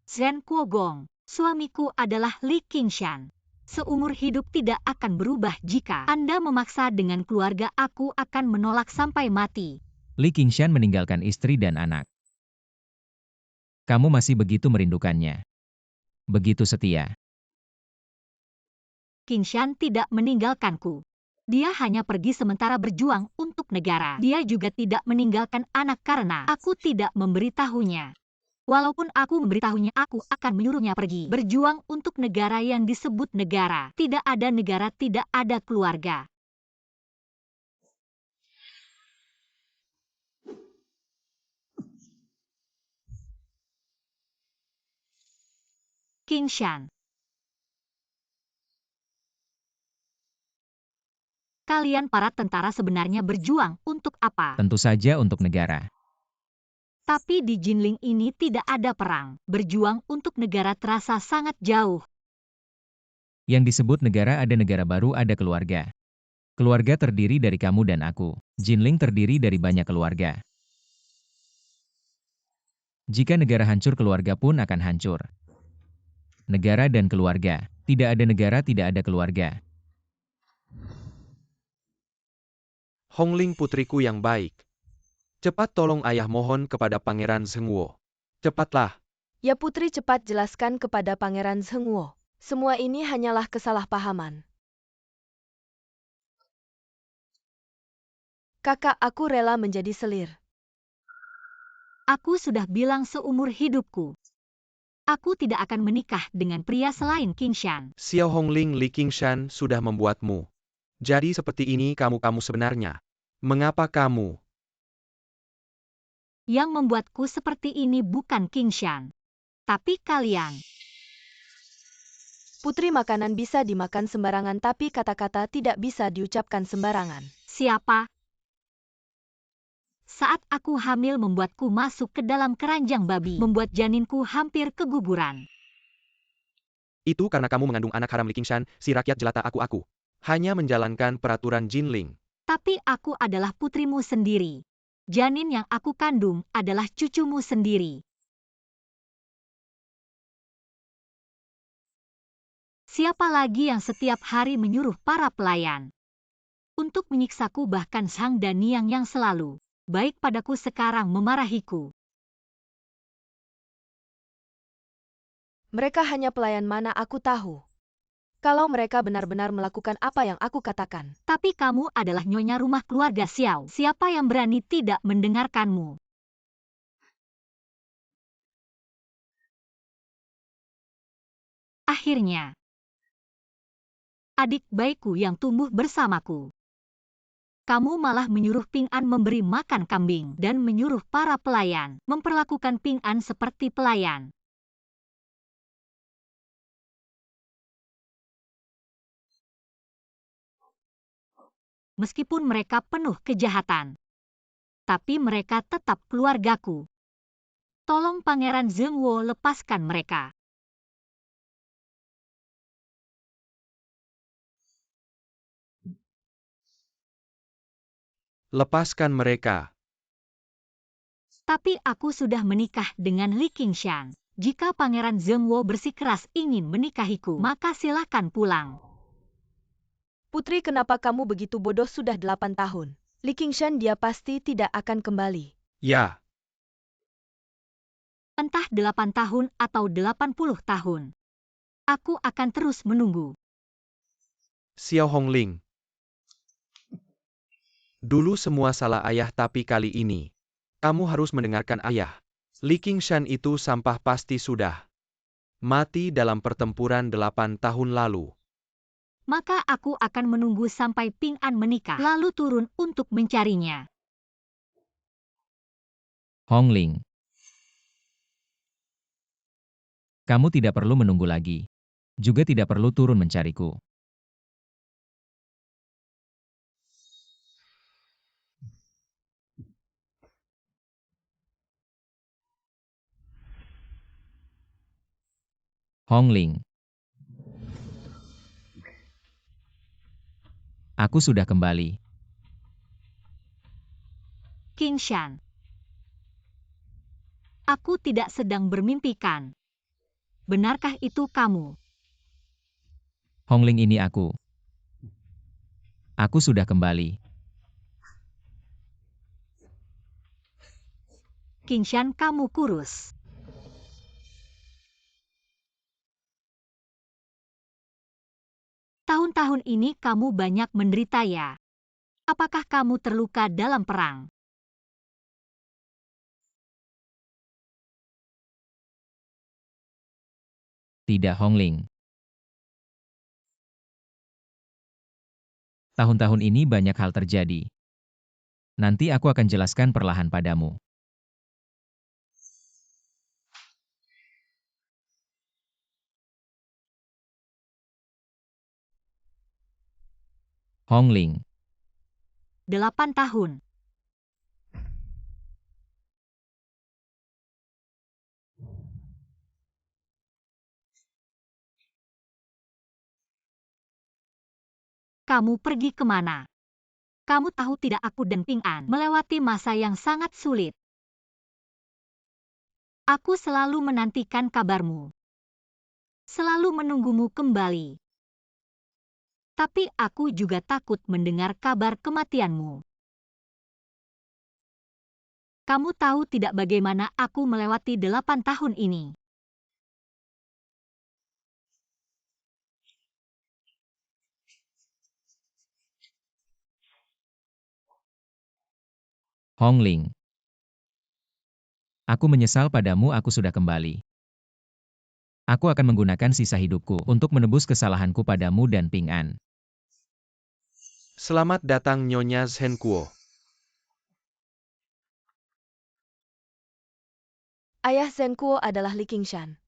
Shen Kuogong, suamiku adalah Li Qingshan. Seumur hidup tidak akan berubah jika Anda memaksa dengan keluarga, aku akan menolak sampai mati.
Li Qingshan meninggalkan istri dan anak. Kamu masih begitu merindukannya. Begitu setia.
Qingshan tidak meninggalkanku. Dia hanya pergi sementara berjuang untuk negara. Dia juga tidak meninggalkan anak karena aku tidak memberitahunya. Walaupun aku memberitahunya, aku akan menyuruhnya pergi. Berjuang untuk negara yang disebut negara. Tidak ada negara, tidak ada keluarga. Qingshan. Kalian para tentara sebenarnya berjuang untuk apa?
Tentu saja untuk negara.
Tapi di Jinling ini tidak ada perang. Berjuang untuk negara terasa sangat jauh.
Yang disebut negara, ada negara baru, ada keluarga. Keluarga terdiri dari kamu dan aku. Jinling terdiri dari banyak keluarga. Jika negara hancur, keluarga pun akan hancur. Negara dan keluarga. Tidak ada negara, tidak ada keluarga.
Hong Ling, putriku yang baik. Cepat tolong ayah mohon kepada Pangeran Zhengguo. Cepatlah.
Ya putri, cepat jelaskan kepada Pangeran Zhengguo. Semua ini hanyalah kesalahpahaman. Kakak, aku rela menjadi selir.
Aku sudah bilang seumur hidupku. Aku tidak akan menikah dengan pria selain Qingshan.
Xiao Hongling, Li Qingshan sudah membuatmu jadi seperti ini. Kamu sebenarnya. Mengapa kamu?
Yang membuatku seperti ini bukan Qingshan, tapi kalian.
Putri, makanan bisa dimakan sembarangan, tapi kata-kata tidak bisa diucapkan sembarangan.
Siapa? Saat aku hamil membuatku masuk ke dalam keranjang babi, membuat janinku hampir keguguran.
Itu karena kamu mengandung anak haram Li Qingshan, si rakyat jelata. Aku hanya menjalankan peraturan Jinling.
Tapi aku adalah putrimu sendiri. Janin yang aku kandung adalah cucumu sendiri. Siapa lagi yang setiap hari menyuruh para pelayan untuk menyiksaku, bahkan Sang Daniang yang selalu baik padaku sekarang memarahiku?
Mereka hanya pelayan, mana aku tahu. Kalau mereka benar-benar melakukan apa yang aku katakan.
Tapi kamu adalah nyonya rumah keluarga Xiao. Siapa yang berani tidak mendengarkanmu? Akhirnya, adik baikku yang tumbuh bersamaku. Kamu malah menyuruh Ping An memberi makan kambing dan menyuruh para pelayan memperlakukan Ping An seperti pelayan. Meskipun mereka penuh kejahatan, tapi mereka tetap keluargaku. Tolong Pangeran Zhengguo, lepaskan mereka.
Lepaskan mereka.
Tapi aku sudah menikah dengan Li Qingshan. Jika Pangeran Zhengguo bersikeras ingin menikahiku, maka silakan pulang.
Putri, kenapa kamu begitu bodoh? Sudah 8 tahun. Li Qingshan, dia pasti tidak akan kembali.
Ya.
Entah 8 tahun atau 80 tahun. Aku akan terus menunggu.
Xiao Hongling. Dulu semua salah ayah, tapi kali ini kamu harus mendengarkan ayah. Li Qingshan itu sampah, pasti sudah mati dalam pertempuran 8 tahun lalu.
maka aku akan menunggu sampai Ping An menikah, lalu turun untuk mencarinya.
Hong Ling. Kamu tidak perlu menunggu lagi. Juga tidak perlu turun mencariku. Hong Ling. Aku sudah kembali.
King Shan. Aku tidak sedang bermimpikan. Benarkah itu kamu?
Hong Ling, ini aku. Aku sudah kembali.
King Shan, kamu kurus. Tahun-tahun ini kamu banyak menderita ya? Apakah kamu terluka dalam perang?
Tidak, Hong Ling. Tahun-tahun ini banyak hal terjadi. Nanti aku akan jelaskan perlahan padamu. Hong Ling.
8 tahun. Kamu pergi kemana? Kamu tahu tidak, aku dan Ping An melewati masa yang sangat sulit. Aku selalu menantikan kabarmu. Selalu menunggumu kembali. Tapi aku juga takut mendengar kabar kematianmu. Kamu tahu tidak bagaimana aku melewati 8 tahun ini?
Hong Ling. Aku menyesal padamu, aku sudah kembali. Aku akan menggunakan sisa hidupku untuk menebus kesalahanku padamu dan Ping An.
Selamat datang Nyonya Zhen Kuo.
Ayah Zhen Kuo adalah Li Qingshan.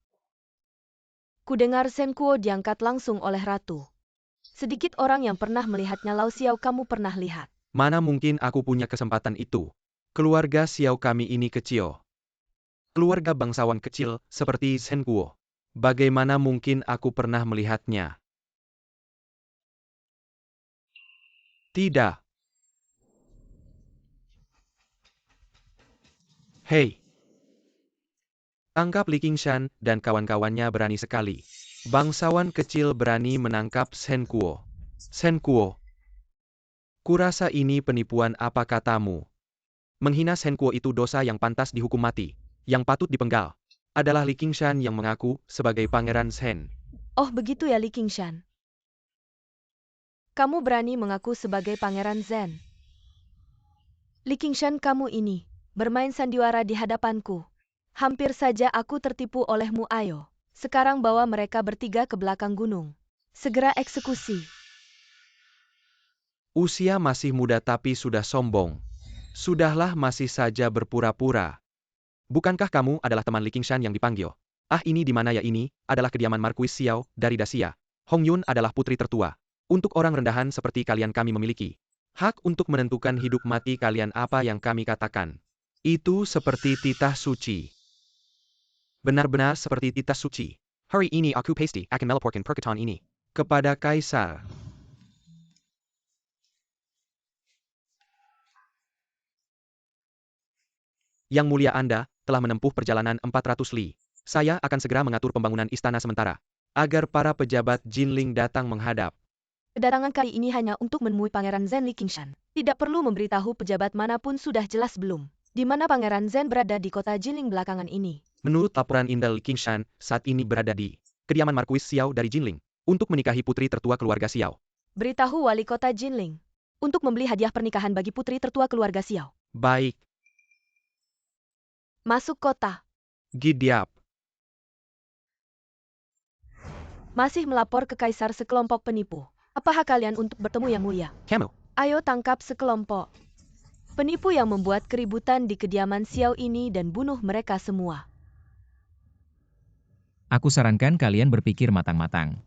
Kudengar Zhen Kuo diangkat langsung oleh ratu. Sedikit orang yang pernah melihatnya. Lau Xiao, kamu pernah lihat?
Mana mungkin aku punya kesempatan itu. Keluarga Xiao kami ini kecil. Keluarga bangsawan kecil, seperti Zhen Kuo. Bagaimana mungkin aku pernah melihatnya? Tidak. Hei. Anggap Li Qingshan dan kawan-kawannya berani sekali. Bangsawan kecil berani menangkap Zhen Kuo. Zhen Kuo. Kurasa ini penipuan, apa katamu? Menghina Zhen Kuo itu dosa yang pantas dihukum mati. Yang patut dipenggal adalah Li Qingshan yang mengaku sebagai Pangeran Zhen.
Oh begitu ya Li Qingshan. Kamu berani mengaku sebagai Pangeran Zhen. Li Qingshan, kamu ini bermain sandiwara di hadapanku. Hampir saja aku tertipu olehmu. Ayo, sekarang bawa mereka bertiga ke belakang gunung. Segera eksekusi.
Usia masih muda tapi sudah sombong. Sudahlah, masih saja berpura-pura. Bukankah kamu adalah teman Li Qingshan yang dipanggil? Ah, ini di mana ya? Ini adalah kediaman Marquis Xiao dari Dacia. Hong Yun adalah putri tertua. Untuk orang rendahan seperti kalian, kami memiliki hak untuk menentukan hidup mati kalian. Apa yang kami katakan itu seperti titah suci. Benar-benar seperti titah suci. Hari ini aku pasti akan melaporkan perkataan ini kepada Kaisar. Yang mulia, Anda telah menempuh perjalanan 400 li. Saya akan segera mengatur pembangunan istana sementara, agar para pejabat Jinling datang menghadap.
Kedatangan kali ini hanya untuk menemui Pangeran Zhen. Li Qingshan tidak perlu memberitahu pejabat manapun. Sudah jelas belum? Di mana Pangeran Zhen berada di kota Jinling belakangan ini?
Menurut laporan Intel, Li Qingshan saat ini berada di kediaman Marquis Xiao dari Jinling untuk menikahi putri tertua keluarga Xiao.
Beritahu wali kota Jinling untuk membeli hadiah pernikahan bagi putri tertua keluarga Xiao.
Baik.
Masuk kota.
Gidiap.
Masih melapor ke Kaisar sekelompok penipu. Apa hak kalian untuk bertemu Yang Mulia?
Kamu.
Ayo tangkap sekelompok penipu yang membuat keributan di kediaman Xiao ini dan bunuh mereka semua.
Aku sarankan kalian berpikir matang-matang.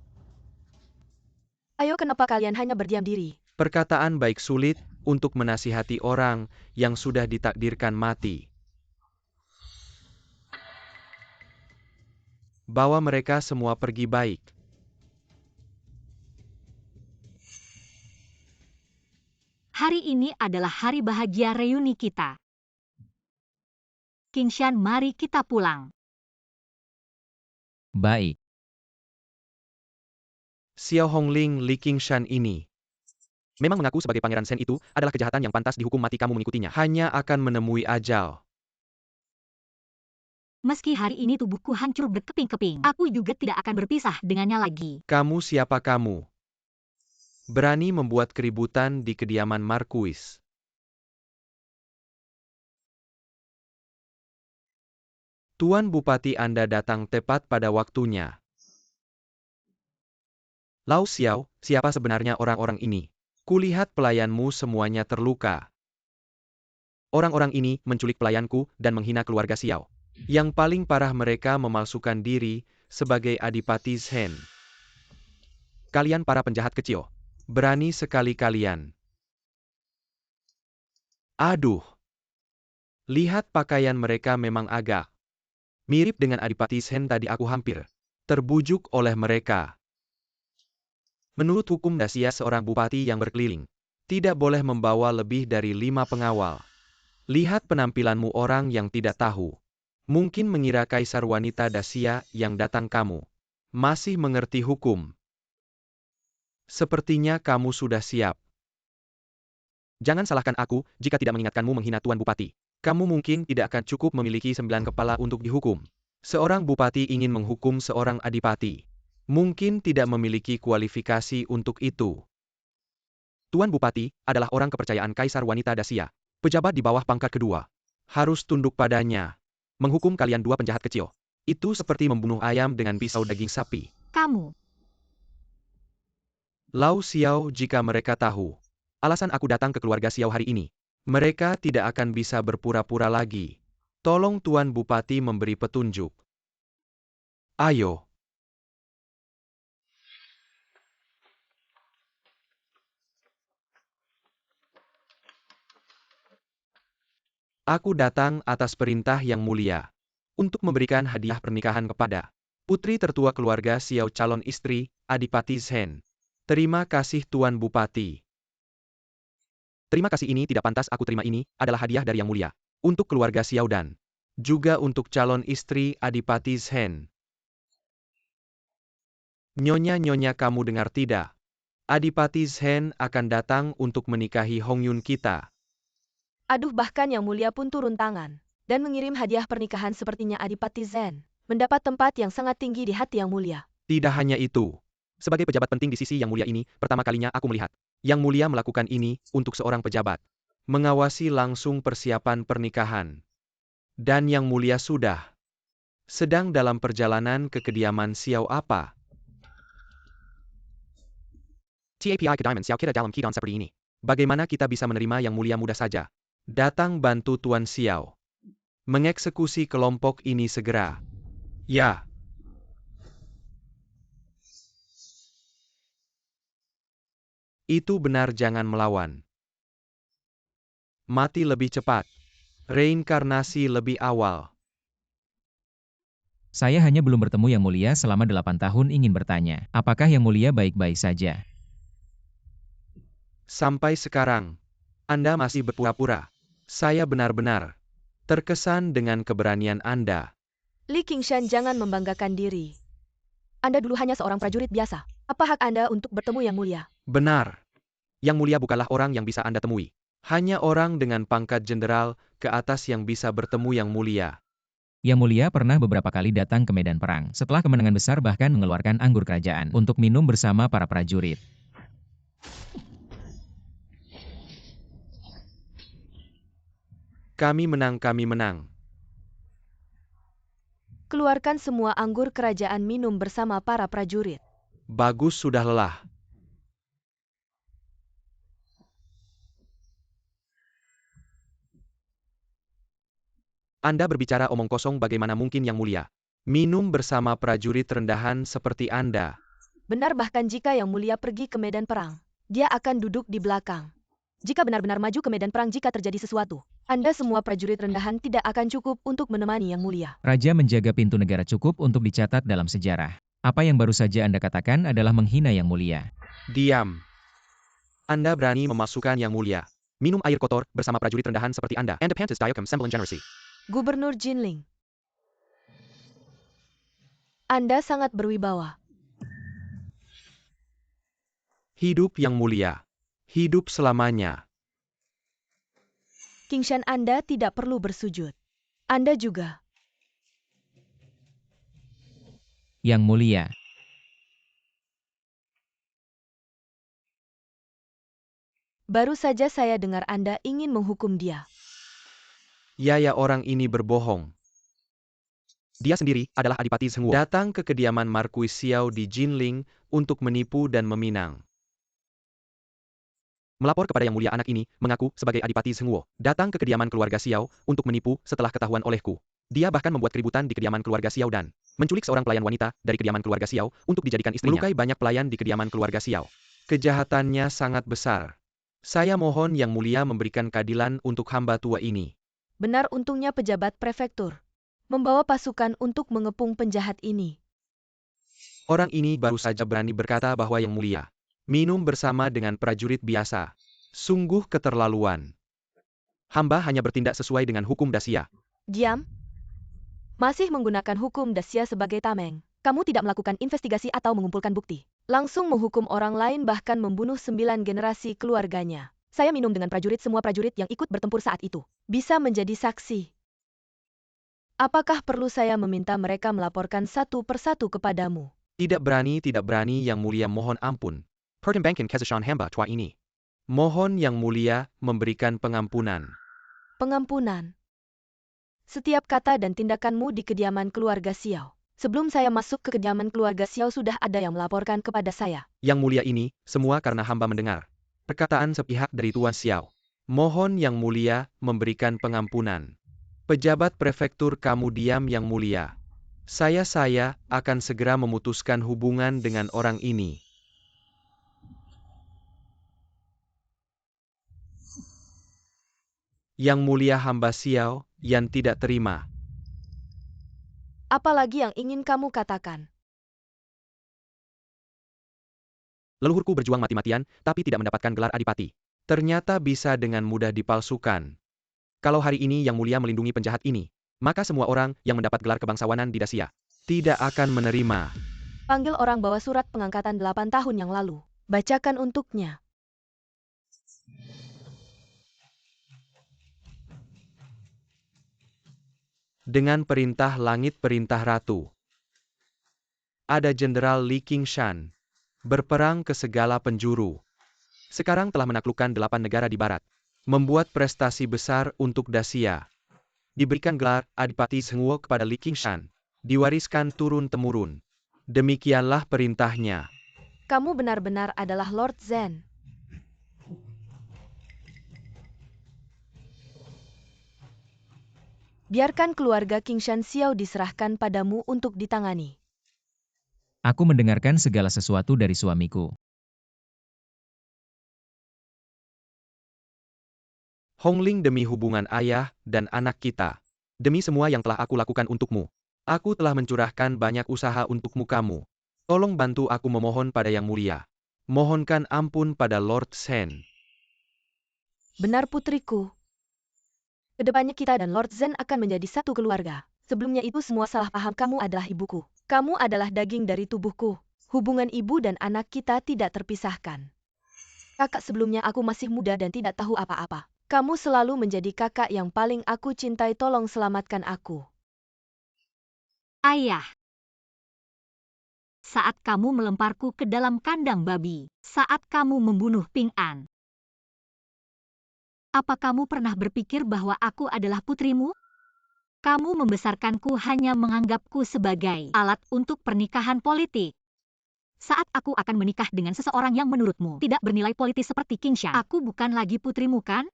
Ayo, kenapa kalian hanya berdiam diri?
Perkataan baik sulit untuk menasihati orang yang sudah ditakdirkan mati. Bawa mereka semua pergi baik.
Hari ini adalah hari bahagia reuni kita. Qingshan, mari kita pulang.
Baik.
Xiao Hongling Li Qingshan ini memang mengaku sebagai Pangeran Shen itu adalah kejahatan yang pantas dihukum mati. Kamu mengikutinya hanya akan menemui ajal.
Meski hari ini tubuhku hancur berkeping-keping, aku juga tidak akan berpisah dengannya lagi.
Kamu siapa kamu? Berani membuat keributan di kediaman Markuis. Tuan Bupati Anda datang tepat pada waktunya. Lau Xiao, siapa sebenarnya orang-orang ini? Kulihat pelayanmu semuanya terluka. Orang-orang ini menculik pelayanku dan menghina keluarga Xiao. Yang paling parah, mereka memalsukan diri sebagai Adipati Shen. Kalian para penjahat kecil. Berani sekali kalian. Aduh. Lihat pakaian mereka memang agak mirip dengan Adipati Shen tadi. Aku hampir terbujuk oleh mereka. Menurut hukum Dacia, seorang bupati yang berkeliling tidak boleh membawa lebih dari 5 pengawal. Lihat penampilanmu, orang yang tidak tahu. Mungkin mengira kaisar wanita Dacia yang datang. Kamu masih mengerti hukum? Sepertinya kamu sudah siap. Jangan salahkan aku jika tidak mengingatkanmu menghina Tuan Bupati. Kamu mungkin tidak akan cukup memiliki 9 kepala untuk dihukum. Seorang bupati ingin menghukum seorang adipati. Mungkin tidak memiliki kualifikasi untuk itu. Tuan Bupati adalah orang kepercayaan Kaisar wanita Dacia. Pejabat di bawah pangkat kedua harus tunduk padanya. Menghukum kalian 2 penjahat kecil itu seperti membunuh ayam dengan pisau daging sapi.
Kamu.
Lau Xiao, jika mereka tahu alasan aku datang ke keluarga Xiao hari ini, mereka tidak akan bisa berpura-pura lagi. Tolong Tuan Bupati memberi petunjuk. Ayo. Aku datang atas perintah Yang Mulia untuk memberikan hadiah pernikahan kepada putri tertua keluarga Xiao, calon istri Adipati Shen. Terima kasih Tuan Bupati. Terima kasih ini tidak pantas aku terima. Ini adalah hadiah dari Yang Mulia untuk keluarga Xiao dan juga untuk calon istri Adipati Shen. Nyonya, kamu dengar tidak? Adipati Shen akan datang untuk menikahi Hongyun kita.
Aduh, bahkan Yang Mulia pun turun tangan dan mengirim hadiah pernikahan. Sepertinya Adipati Zen mendapat tempat yang sangat tinggi di hati Yang Mulia.
Tidak hanya itu. Sebagai pejabat penting di sisi Yang Mulia ini, pertama kalinya aku melihat Yang Mulia melakukan ini untuk seorang pejabat. Mengawasi langsung persiapan pernikahan. Dan Yang Mulia sudah sedang dalam perjalanan ke kediaman Xiao. Apa? TAPI ke Diamond Xiao kita dalam keadaan seperti ini. Bagaimana kita bisa menerima Yang Mulia? Mudah saja. Datang bantu Tuan Xiao mengeksekusi kelompok ini segera. Ya. Itu benar, jangan melawan. Mati lebih cepat. Reinkarnasi lebih awal.
Saya hanya belum bertemu Yang Mulia selama 8 tahun, ingin bertanya, apakah Yang Mulia baik-baik saja?
Sampai sekarang, Anda masih berpura-pura. Saya benar-benar terkesan dengan keberanian Anda.
Li Qingshan, jangan membanggakan diri. Anda dulu hanya seorang prajurit biasa. Apa hak Anda untuk bertemu Yang Mulia?
Benar. Yang Mulia bukanlah orang yang bisa Anda temui. Hanya orang dengan pangkat jenderal ke atas yang bisa bertemu Yang Mulia.
Yang Mulia pernah beberapa kali datang ke medan perang. Setelah kemenangan besar bahkan mengeluarkan anggur kerajaan untuk minum bersama para prajurit.
Kami menang, kami menang.
Keluarkan semua anggur kerajaan, minum bersama para prajurit.
Bagus, sudah lelah. Anda berbicara omong kosong, bagaimana mungkin Yang Mulia? Minum bersama prajurit rendahan seperti Anda.
Benar, bahkan jika Yang Mulia pergi ke medan perang, dia akan duduk di belakang. Jika benar-benar maju ke medan perang jika terjadi sesuatu, Anda semua prajurit rendahan tidak akan cukup untuk menemani Yang Mulia.
Raja menjaga pintu negara cukup untuk dicatat dalam sejarah. Apa yang baru saja Anda katakan adalah menghina Yang Mulia.
Diam. Anda berani memasukkan Yang Mulia. Minum air kotor bersama prajurit rendahan seperti Anda. And the pantas diakem semblan generasi.
Gubernur Jinling, Anda sangat berwibawa.
Hidup Yang Mulia. Hidup selamanya.
King Shan, Anda tidak perlu bersujud. Anda juga.
Yang Mulia.
Baru saja saya dengar Anda ingin menghukum dia.
Ya orang ini berbohong. Dia sendiri adalah Adipati Zhenguo. Datang ke kediaman Marquis Xiao di Jinling untuk menipu dan meminang. Melapor kepada Yang Mulia anak ini, mengaku sebagai Adipati Zhenguo. Datang ke kediaman keluarga Xiao untuk menipu setelah ketahuan olehku. Dia bahkan membuat keributan di kediaman keluarga Xiao dan menculik seorang pelayan wanita dari kediaman keluarga Xiao untuk dijadikan istrinya. Melukai banyak pelayan di kediaman keluarga Xiao. Kejahatannya sangat besar. Saya mohon Yang Mulia memberikan keadilan untuk hamba tua ini.
Benar, untungnya pejabat prefektur membawa pasukan untuk mengepung penjahat ini.
Orang ini baru saja berani berkata bahwa Yang Mulia minum bersama dengan prajurit biasa. Sungguh keterlaluan. Hamba hanya bertindak sesuai dengan hukum Dacia.
Diam. Masih menggunakan hukum Dacia sebagai tameng. Kamu tidak melakukan investigasi atau mengumpulkan bukti. Langsung menghukum orang lain bahkan membunuh 9 generasi keluarganya. Saya minum dengan prajurit, semua prajurit yang ikut bertempur saat itu bisa menjadi saksi. Apakah perlu saya meminta mereka melaporkan satu persatu kepadamu?
Tidak berani Yang Mulia, mohon ampun. Pertimbangkan kesalahan hamba tua ini. Mohon Yang Mulia memberikan pengampunan.
Pengampunan. Setiap kata dan tindakanmu di kediaman keluarga Xiao. Sebelum saya masuk ke kediaman keluarga Xiao sudah ada yang melaporkan kepada saya.
Yang Mulia ini, semua karena hamba mendengar perkataan sepihak dari Tuan Xiao. Mohon Yang Mulia memberikan pengampunan. Pejabat prefektur, kamu diam Yang Mulia. Saya akan segera memutuskan hubungan dengan orang ini. Yang Mulia, hamba Xiao yang tidak terima.
Apalagi yang ingin kamu katakan?
Leluhurku berjuang mati-matian, tapi tidak mendapatkan gelar adipati. Ternyata bisa dengan mudah dipalsukan. Kalau hari ini Yang Mulia melindungi penjahat ini, maka semua orang yang mendapat gelar kebangsawanan di Dacia tidak akan menerima.
Panggil orang bawa surat pengangkatan 8 tahun yang lalu. Bacakan untuknya.
Dengan perintah langit, perintah ratu. Ada Jenderal Li Qingshan. Berperang ke segala penjuru. Sekarang telah menaklukkan 8 negara di barat. Membuat prestasi besar untuk Dacia. Diberikan gelar Adipati Zhenguo kepada Li Qingshan. Diwariskan turun-temurun. Demikianlah perintahnya.
Kamu benar-benar adalah Lord Zhen. Biarkan keluarga Qingshan Xiao diserahkan padamu untuk ditangani.
Aku mendengarkan segala sesuatu dari suamiku.
Hongling, demi hubungan ayah dan anak kita. Demi semua yang telah aku lakukan untukmu. Aku telah mencurahkan banyak usaha untukmu kamu. Tolong bantu aku memohon pada Yang Mulia. Mohonkan ampun pada Lord Zhen.
Benar putriku. Kedepannya kita dan Lord Zhen akan menjadi satu keluarga. Sebelumnya itu semua salah paham, kamu adalah ibuku. Kamu adalah daging dari tubuhku. Hubungan ibu dan anak kita tidak terpisahkan. Kakak, sebelumnya aku masih muda dan tidak tahu apa-apa. Kamu selalu menjadi kakak yang paling aku cintai, tolong selamatkan aku.
Ayah. Saat kamu melemparku ke dalam kandang babi, saat kamu membunuh Ping An. Apa kamu pernah berpikir bahwa aku adalah putrimu? Kamu membesarkanku hanya menganggapku sebagai alat untuk pernikahan politik. Saat aku akan menikah dengan seseorang yang menurutmu tidak bernilai politis seperti Qingshan, aku bukan lagi putrimu, kan?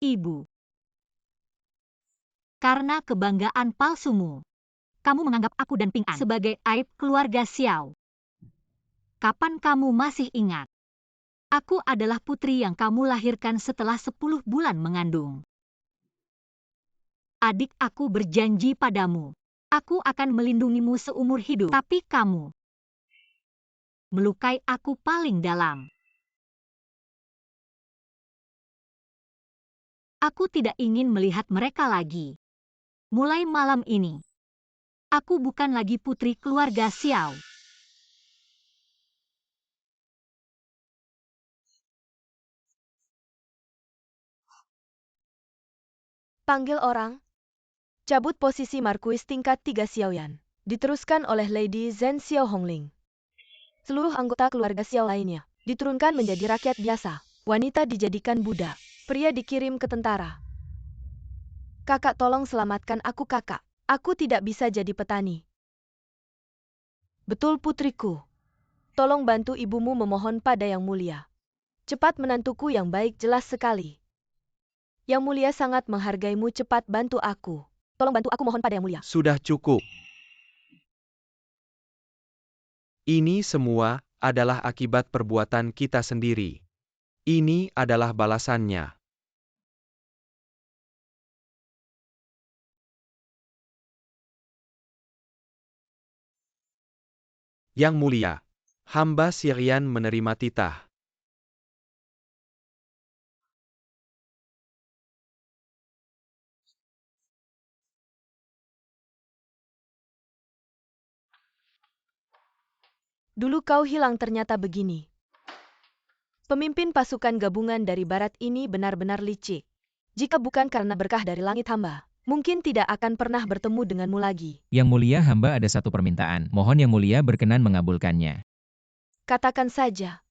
ibu. Karena kebanggaan palsumu, kamu menganggap aku dan Ping An sebagai aib keluarga Xiao. Kapan kamu masih ingat? Aku adalah putri yang kamu lahirkan setelah 10 bulan mengandung. Adik aku berjanji padamu, aku akan melindungimu seumur hidup. Tapi kamu melukai aku paling dalam. Aku tidak ingin melihat mereka lagi. Mulai malam ini, aku bukan lagi putri keluarga Xiao.
Panggil orang. Cabut posisi Markuis tingkat 3 Xiaoyan. Diteruskan oleh Lady Zhen Xiao Hongling. Seluruh anggota keluarga Xiao lainnya diturunkan menjadi rakyat biasa. Wanita dijadikan budak. Pria dikirim ke tentara. Kakak, tolong selamatkan aku, kakak. Aku tidak bisa jadi petani. Betul, putriku. Tolong bantu ibumu memohon pada Yang Mulia. Cepat, menantuku yang baik, jelas sekali. Yang Mulia sangat menghargaimu, cepat bantu aku. Tolong bantu aku, mohon pada Yang Mulia.
Sudah cukup. Ini semua adalah akibat perbuatan kita sendiri. Ini adalah balasannya. Yang Mulia, hamba Sirian menerima titah.
Dulu kau hilang, ternyata begini. Pemimpin pasukan gabungan dari barat ini benar-benar licik. Jika bukan karena berkah dari langit, hamba mungkin tidak akan pernah bertemu denganmu lagi.
Yang Mulia, hamba ada satu permintaan. Mohon Yang Mulia berkenan mengabulkannya.
Katakan saja.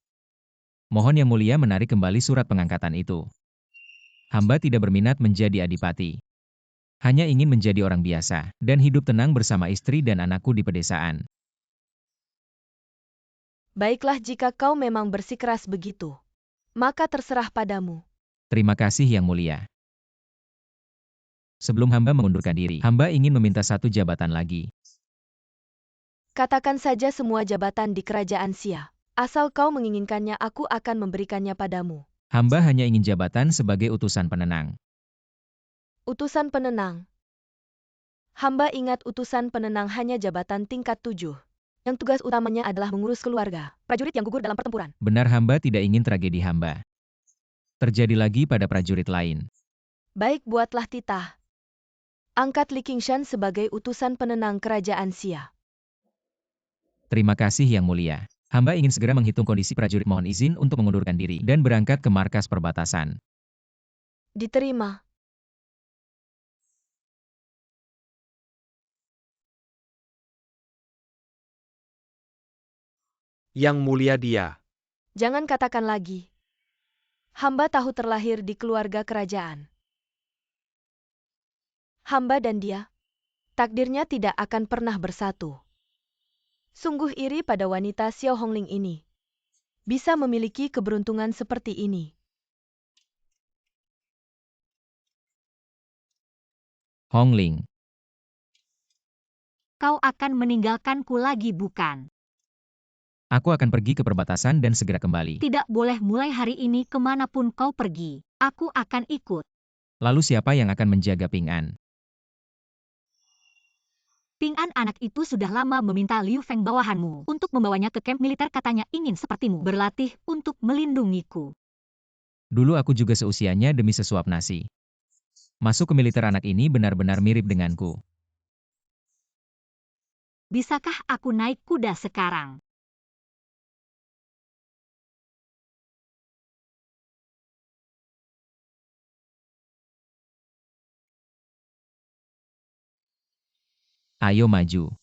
Mohon Yang Mulia menarik kembali surat pengangkatan itu. Hamba tidak berminat menjadi adipati. Hanya ingin menjadi orang biasa, dan hidup tenang bersama istri dan anakku di pedesaan.
Baiklah, jika kau memang bersikeras begitu, maka terserah padamu.
Terima kasih Yang Mulia. Sebelum hamba mengundurkan diri, hamba ingin meminta satu jabatan lagi.
Katakan saja semua jabatan di kerajaan Xia. Asal kau menginginkannya, aku akan memberikannya padamu.
Hamba hanya ingin jabatan sebagai utusan penenang.
Utusan penenang. Hamba ingat utusan penenang hanya jabatan tingkat 7. Yang tugas utamanya adalah mengurus keluarga, prajurit yang gugur dalam pertempuran.
Benar, hamba tidak ingin tragedi hamba terjadi lagi pada prajurit lain.
Baik, buatlah titah. Angkat Li Qingshan sebagai utusan penenang kerajaan Xia.
Terima kasih Yang Mulia. Hamba ingin segera menghitung kondisi prajurit, mohon izin untuk mengundurkan diri dan berangkat ke markas perbatasan.
Diterima.
Yang Mulia, dia.
Jangan katakan lagi. Hamba tahu terlahir di keluarga kerajaan. Hamba dan dia, takdirnya tidak akan pernah bersatu. Sungguh iri pada wanita Xiao Hongling ini. Bisa memiliki keberuntungan seperti ini.
Hongling,
Kau akan meninggalkanku lagi, bukan?
aku akan pergi ke perbatasan dan segera kembali.
Tidak boleh, mulai hari ini kemanapun kau pergi, aku akan ikut.
Lalu siapa yang akan menjaga Ping An?
Ping An anak itu sudah lama meminta Liu Feng bawahanmu untuk membawanya ke kamp militer, katanya ingin sepertimu berlatih untuk melindungiku.
Dulu aku juga seusianya demi sesuap nasi. Masuk ke militer, anak ini benar-benar mirip denganku.
Bisakah aku naik kuda sekarang?
Ayo maju.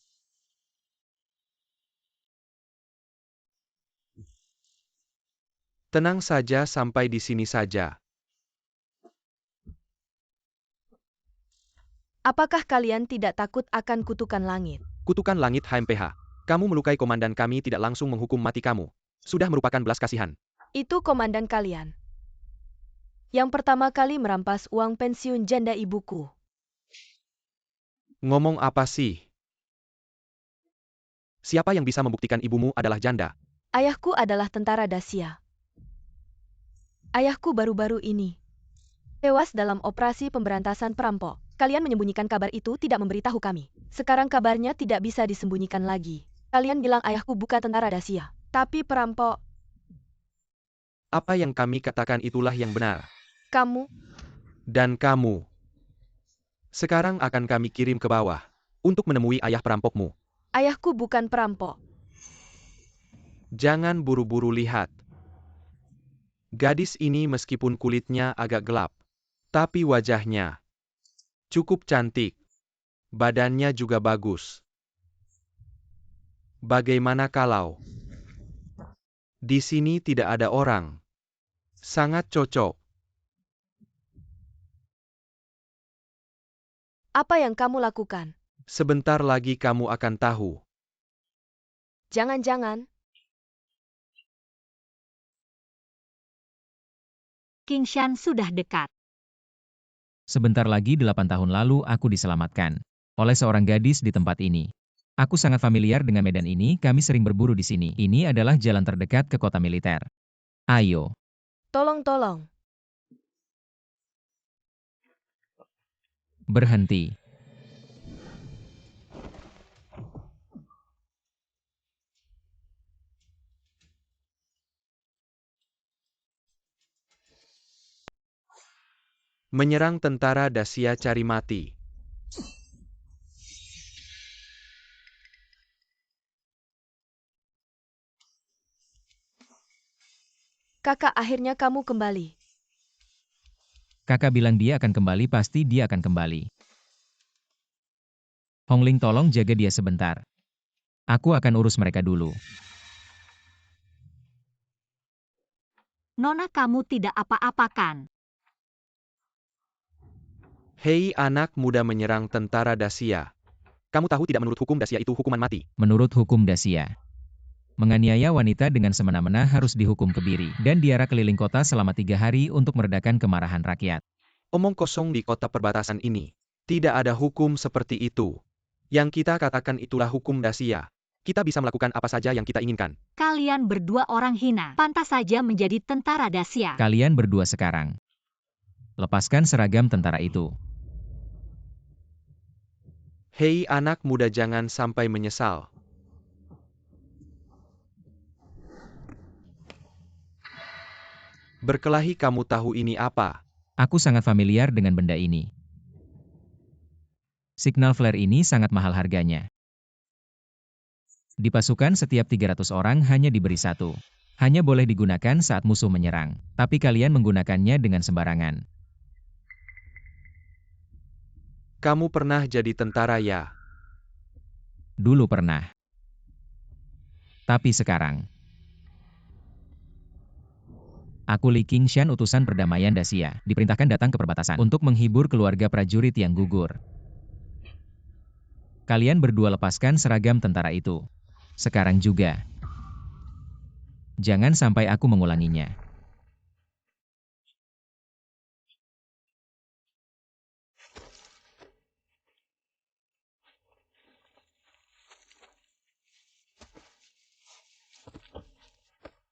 Tenang saja, sampai di sini saja.
Apakah kalian tidak takut akan kutukan langit?
Kutukan langit HMPH. Kamu melukai komandan kami, tidak langsung menghukum mati kamu. Sudah merupakan belas kasihan.
Itu komandan kalian. Yang pertama kali merampas uang pensiun janda ibuku.
Ngomong apa sih? Siapa yang bisa membuktikan ibumu adalah janda?
Ayahku adalah tentara Dacia. Ayahku baru-baru ini tewas dalam operasi pemberantasan perampok. Kalian menyembunyikan kabar itu, tidak memberitahu kami. Sekarang kabarnya tidak bisa disembunyikan lagi. Kalian bilang ayahku bukan tentara Dacia, tapi perampok.
Apa yang kami katakan itulah yang benar.
Kamu,
Dan kamu. Sekarang akan kami kirim ke bawah untuk menemui ayah perampokmu.
ayahku bukan perampok.
Jangan buru-buru lihat. Gadis ini meskipun kulitnya agak gelap, tapi wajahnya cukup cantik. Badannya juga bagus. Bagaimana kalau di sini tidak ada orang? Sangat cocok.
Apa yang kamu lakukan?
Sebentar lagi kamu akan tahu.
Jangan-jangan
Qingshan sudah dekat.
Sebentar lagi 8 tahun lalu aku diselamatkan oleh seorang gadis di tempat ini. Aku sangat familiar dengan medan ini, kami sering berburu di sini. Ini adalah jalan terdekat ke kota militer. Ayo.
tolong.
Berhenti.
Menyerang tentara Dacia cari mati.
Kakak, akhirnya kamu kembali.
Kakak bilang dia akan kembali, pasti dia akan kembali. Hongling, tolong jaga dia sebentar. Aku akan urus mereka dulu.
Nona, kamu tidak apa-apakan.
Hei anak muda menyerang tentara Dacia. Kamu tahu tidak menurut hukum Dacia itu hukuman mati?
Menurut hukum Dacia, menganiaya wanita dengan semena-mena harus dihukum kebiri dan diarak keliling kota selama 3 hari untuk meredakan kemarahan rakyat.
Omong kosong di kota perbatasan ini. Tidak ada hukum seperti itu. Yang kita katakan itulah hukum Dacia. Kita bisa melakukan apa saja yang kita inginkan.
Kalian berdua orang hina, pantas saja menjadi tentara Dacia.
Kalian berdua sekarang. Lepaskan seragam tentara itu.
Hei anak muda, jangan sampai menyesal. Berkelahi, kamu tahu ini apa?
Aku sangat familiar dengan benda ini. Signal flare ini sangat mahal harganya. Di pasukan setiap 300 orang hanya diberi satu. Hanya boleh digunakan saat musuh menyerang. Tapi kalian menggunakannya dengan sembarangan.
Kamu pernah jadi tentara ya?
Dulu pernah. Tapi sekarang. Aku Li Qingshan, utusan perdamaian Dacia, diperintahkan datang ke perbatasan untuk menghibur keluarga prajurit yang gugur. Kalian berdua lepaskan seragam tentara itu. Sekarang juga. Jangan sampai aku mengulanginya.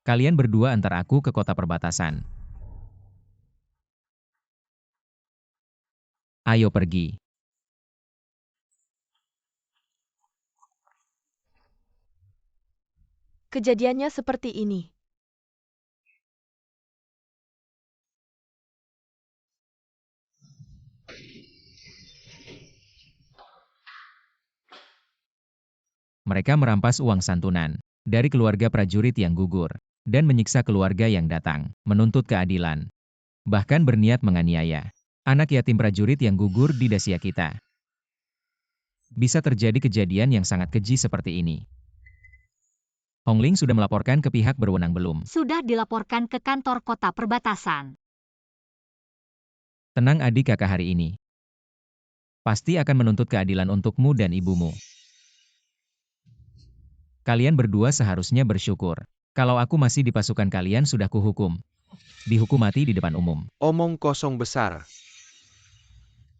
Kalian berdua antar aku ke kota perbatasan. Ayo pergi.
Kejadiannya seperti ini.
Mereka merampas uang santunan dari keluarga prajurit yang gugur dan menyiksa keluarga yang datang menuntut keadilan. Bahkan berniat menganiaya anak yatim prajurit yang gugur di Dacia kita. Bisa terjadi kejadian yang sangat keji seperti ini. Hongling sudah melaporkan ke pihak berwenang belum?
Sudah dilaporkan ke kantor kota perbatasan.
Tenang adik kakak, hari ini pasti akan menuntut keadilan untukmu dan ibumu. Kalian berdua seharusnya bersyukur. Kalau aku masih di pasukan kalian sudah kuhukum. Dihukum mati di depan umum.
Omong kosong besar.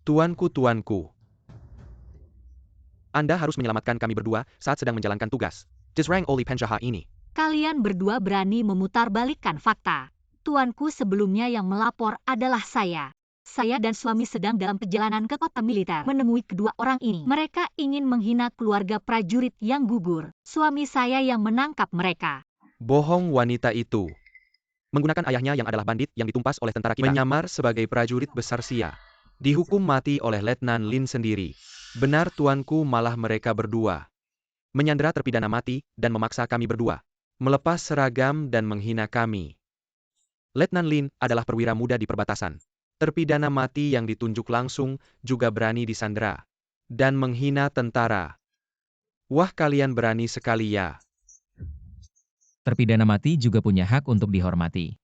Tuanku, tuanku. Anda harus menyelamatkan kami berdua saat sedang menjalankan tugas. Disrang oli penjahat ini.
Kalian berdua berani memutarbalikkan fakta. Tuanku sebelumnya yang melapor adalah saya. Saya dan suami sedang dalam perjalanan ke kota militer menemui kedua orang ini. Mereka ingin menghina keluarga prajurit yang gugur. Suami saya yang menangkap mereka.
Bohong wanita itu. Menggunakan ayahnya yang adalah bandit yang ditumpas oleh tentara kita. Menyamar sebagai prajurit besar Xia. Dihukum mati oleh Letnan Lin sendiri. Benar tuanku, malah mereka berdua menyandera terpidana mati dan memaksa kami berdua melepas seragam dan menghina kami. Letnan Lin adalah perwira muda di perbatasan. Terpidana mati yang ditunjuk langsung juga berani disandera dan menghina tentara. Wah, kalian berani sekali ya.
Terpidana mati juga punya hak untuk dihormati.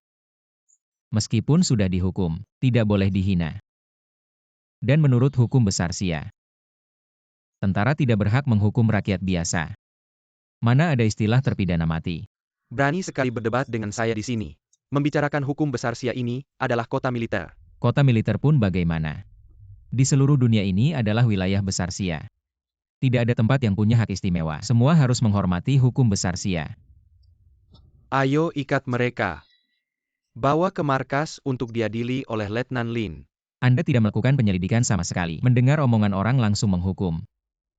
Meskipun sudah dihukum, tidak boleh dihina. Dan menurut hukum besar Xia, tentara tidak berhak menghukum rakyat biasa. Mana ada istilah terpidana mati.
Berani sekali berdebat dengan saya di sini. Membicarakan hukum besar Xia ini adalah kota militer.
Kota militer pun bagaimana? Di seluruh dunia ini adalah wilayah besar Xia. Tidak ada tempat yang punya hak istimewa. Semua harus menghormati hukum besar Xia.
Ayo ikat mereka. Bawa ke markas untuk diadili oleh Letnan Lin.
Anda tidak melakukan penyelidikan sama sekali. Mendengar omongan orang langsung menghukum.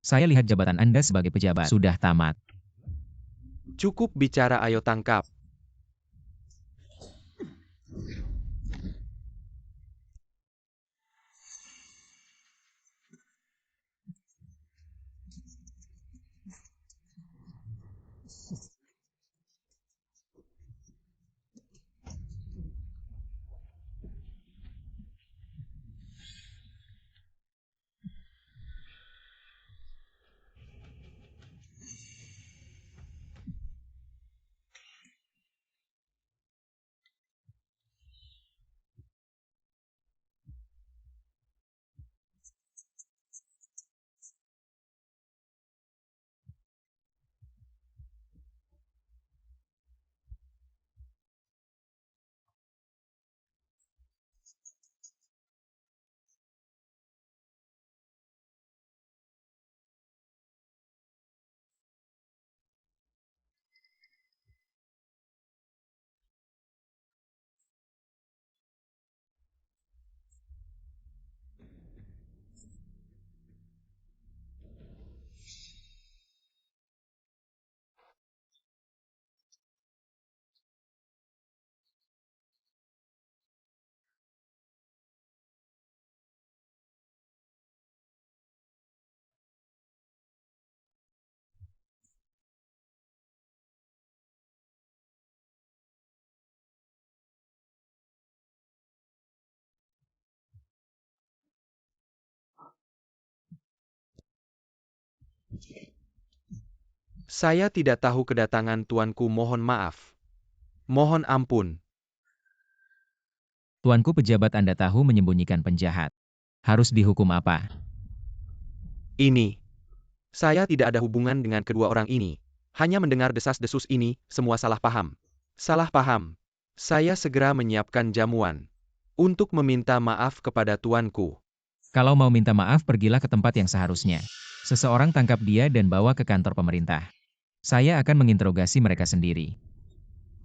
Saya lihat jabatan Anda sebagai pejabat sudah tamat.
Cukup bicara, ayo tangkap. Saya tidak tahu kedatangan tuanku, mohon maaf. Mohon ampun.
Tuanku, pejabat Anda tahu menyembunyikan penjahat. Harus dihukum apa?
Ini. Saya tidak ada hubungan dengan kedua orang ini. Hanya mendengar desas-desus ini, semua salah paham. Salah paham. Saya segera menyiapkan jamuan untuk meminta maaf kepada tuanku.
Kalau mau minta maaf, pergilah ke tempat yang seharusnya. Seseorang tangkap dia dan bawa ke kantor pemerintah. Saya akan menginterogasi mereka sendiri.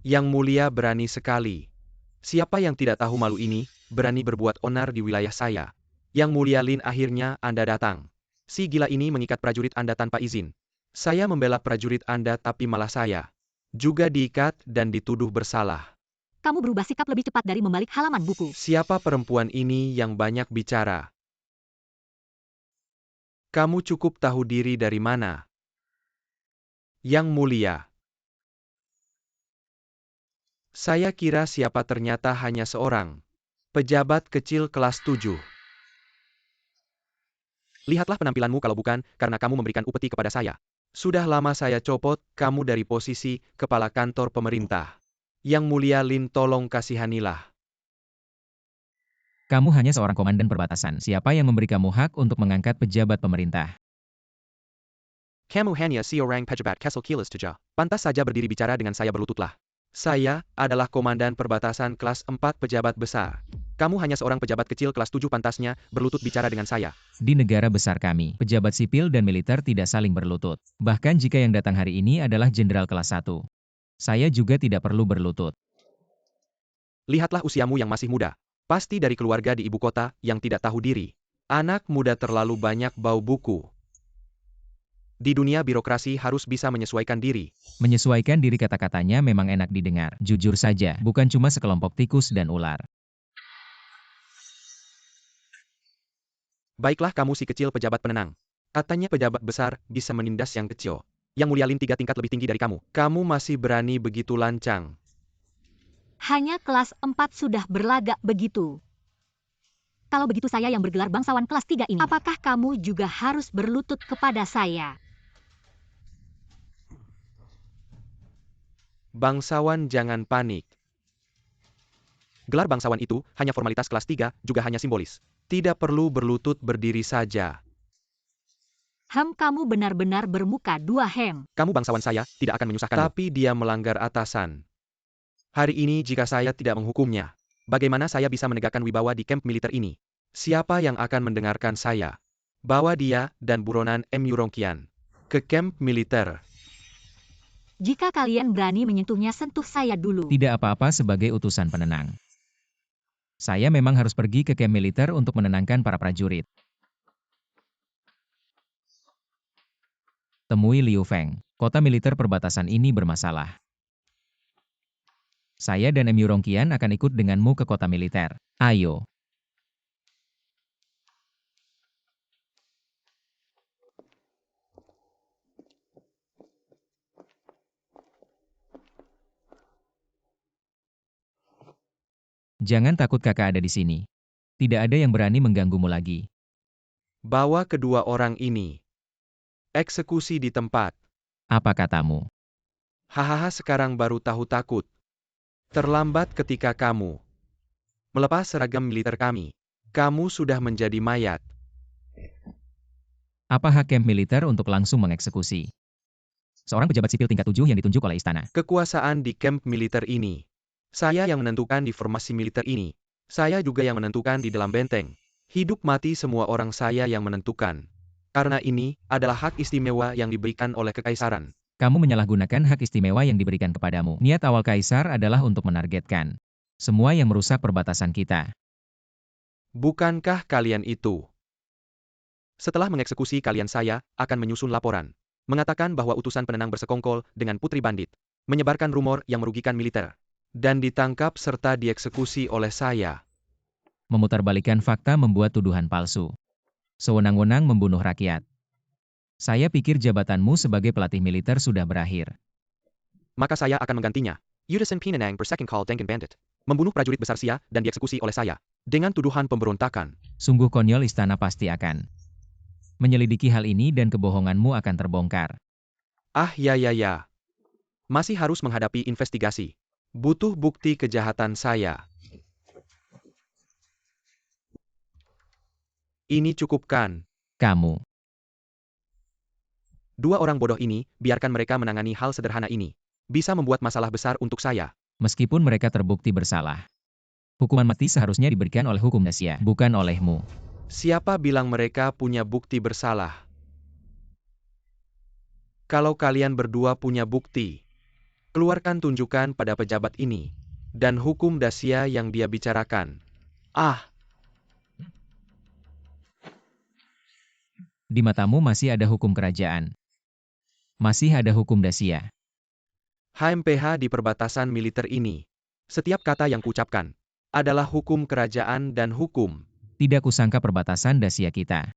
Yang mulia berani sekali. Siapa yang tidak tahu malu ini, berani berbuat onar di wilayah saya. Yang mulia Lin, akhirnya Anda datang. Si gila ini mengikat prajurit Anda tanpa izin. Saya membela prajurit Anda tapi malah saya juga diikat dan dituduh bersalah.
Kamu berubah sikap lebih cepat dari membalik halaman buku.
Siapa perempuan ini yang banyak bicara? Kamu cukup tahu diri dari mana? Yang mulia. Saya kira siapa, ternyata hanya seorang pejabat kecil kelas 7. Lihatlah penampilanmu kalau bukan karena kamu memberikan upeti kepada saya. Sudah lama saya copot kamu dari posisi kepala kantor pemerintah. Yang mulia Lin, tolong kasihanilah.
Kamu hanya seorang komandan perbatasan. Siapa yang memberi kamu hak untuk mengangkat pejabat pemerintah?
Kamu hanya seorang pejabat Kessel Kilas Teja. Pantas saja berdiri bicara dengan saya berlututlah. Saya adalah komandan perbatasan kelas 4 pejabat besar. Kamu hanya seorang pejabat kecil kelas 7 pantasnya berlutut bicara dengan saya.
Di negara besar kami, pejabat sipil dan militer tidak saling berlutut. Bahkan jika yang datang hari ini adalah jenderal kelas 1. Saya juga tidak perlu berlutut.
Lihatlah usiamu yang masih muda. Pasti dari keluarga di ibu kota yang tidak tahu diri. Anak muda terlalu banyak bau buku. Di dunia birokrasi harus bisa menyesuaikan diri.
Menyesuaikan diri kata-katanya memang enak didengar. Jujur saja, bukan cuma sekelompok tikus dan ular.
Baiklah kamu si kecil pejabat penenang. Katanya pejabat besar bisa menindas yang kecil. Yang mulia Lin 3 tingkat lebih tinggi dari kamu. Kamu masih berani begitu lancang.
Hanya kelas 4 sudah berlagak begitu. Kalau begitu saya yang bergelar bangsawan kelas 3 ini. Apakah kamu juga harus berlutut kepada saya?
Bangsawan jangan panik. Gelar bangsawan itu hanya formalitas kelas 3, juga hanya simbolis. Tidak perlu berlutut berdiri saja.
Kamu benar-benar bermuka dua
Kamu bangsawan saya, tidak akan menyusahkanmu. Tapi dia melanggar atasan. Hari ini jika saya tidak menghukumnya, bagaimana saya bisa menegakkan wibawa di kamp militer ini? Siapa yang akan mendengarkan saya? Bawa dia dan buronan Yurongqian ke kamp militer.
Jika kalian berani menyentuhnya, sentuh saya dulu.
Tidak apa-apa sebagai utusan penenang. Saya memang harus pergi ke kamp militer untuk menenangkan para prajurit. Temui Liu Feng. Kota militer perbatasan ini bermasalah. Saya dan Yurongqian akan ikut denganmu ke kota militer. Ayo. Jangan takut kakak ada di sini. Tidak ada yang berani mengganggumu lagi.
Bawa kedua orang ini. Eksekusi di tempat.
Apa katamu?
Hahaha sekarang baru tahu takut. Terlambat ketika kamu melepas seragam militer kami. Kamu sudah menjadi mayat.
Apa hak kamp militer untuk langsung mengeksekusi seorang pejabat sipil tingkat 7 yang ditunjuk oleh istana?
Kekuasaan di kamp militer ini. Saya yang menentukan di formasi militer ini. Saya juga yang menentukan di dalam benteng. Hidup mati semua orang saya yang menentukan. Karena ini adalah hak istimewa yang diberikan oleh kekaisaran.
Kamu menyalahgunakan hak istimewa yang diberikan kepadamu. Niat awal kaisar adalah untuk menargetkan semua yang merusak perbatasan kita.
Bukankah kalian itu? Setelah mengeksekusi kalian saya akan menyusun laporan. Mengatakan bahwa utusan penenang bersekongkol dengan putri bandit. Menyebarkan rumor yang merugikan militer. Dan ditangkap serta dieksekusi oleh saya.
Memutarbalikkan fakta membuat tuduhan palsu. Sewenang-wenang membunuh rakyat. Saya pikir jabatanmu sebagai pelatih militer sudah berakhir.
Maka saya akan menggantinya. Utusan Penenang bersekongkol dengan bandit. Membunuh prajurit besar Xia dan dieksekusi oleh saya. Dengan tuduhan pemberontakan.
Sungguh konyol, istana pasti akan menyelidiki hal ini dan kebohonganmu akan terbongkar.
Ah ya. Masih harus menghadapi investigasi. Butuh bukti kejahatan saya. Ini cukupkan.
Kamu.
Dua orang bodoh ini, biarkan mereka menangani hal sederhana ini. Bisa membuat masalah besar untuk saya.
Meskipun mereka terbukti bersalah. Hukuman mati seharusnya diberikan oleh hukum Dacia, bukan olehmu.
Siapa bilang mereka punya bukti bersalah? Kalau kalian berdua punya bukti, keluarkan tunjukkan pada pejabat ini. Dan hukum Dacia yang dia bicarakan. Ah,
Di matamu masih ada hukum kerajaan. Masih ada hukum Dacia.
HMPH di perbatasan militer ini. Setiap kata yang kuucapkan adalah hukum kerajaan dan hukum.
Tidak kusangka perbatasan Dacia kita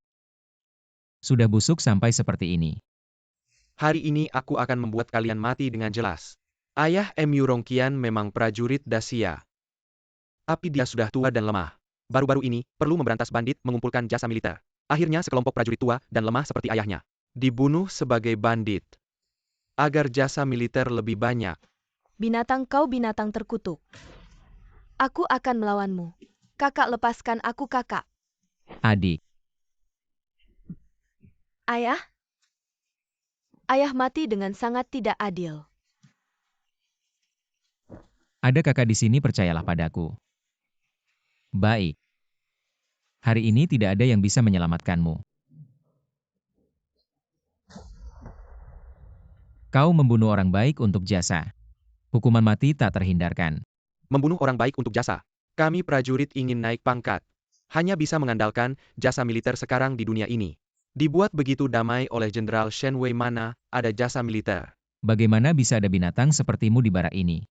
sudah busuk sampai seperti ini.
Hari ini aku akan membuat kalian mati dengan jelas. Ayah Yurongqian memang prajurit Dacia. Tapi dia sudah tua dan lemah. Baru-baru ini, perlu memberantas bandit mengumpulkan jasa militer. Akhirnya sekelompok prajurit tua dan lemah seperti ayahnya dibunuh sebagai bandit. Agar jasa militer lebih banyak.
Binatang, kau binatang terkutuk. Aku akan melawanmu. Kakak, lepaskan aku, kakak.
Adik.
Ayah? Ayah mati dengan sangat tidak adil.
Ada kakak di sini, percayalah padaku. Baik. Hari ini tidak ada yang bisa menyelamatkanmu. Kau membunuh orang baik untuk jasa. Hukuman mati tak terhindarkan.
Membunuh orang baik untuk jasa. Kami prajurit ingin naik pangkat. Hanya bisa mengandalkan jasa militer sekarang di dunia ini. Dibuat begitu damai oleh Jenderal Shen Wei, mana ada jasa militer.
Bagaimana bisa ada binatang sepertimu di barak ini?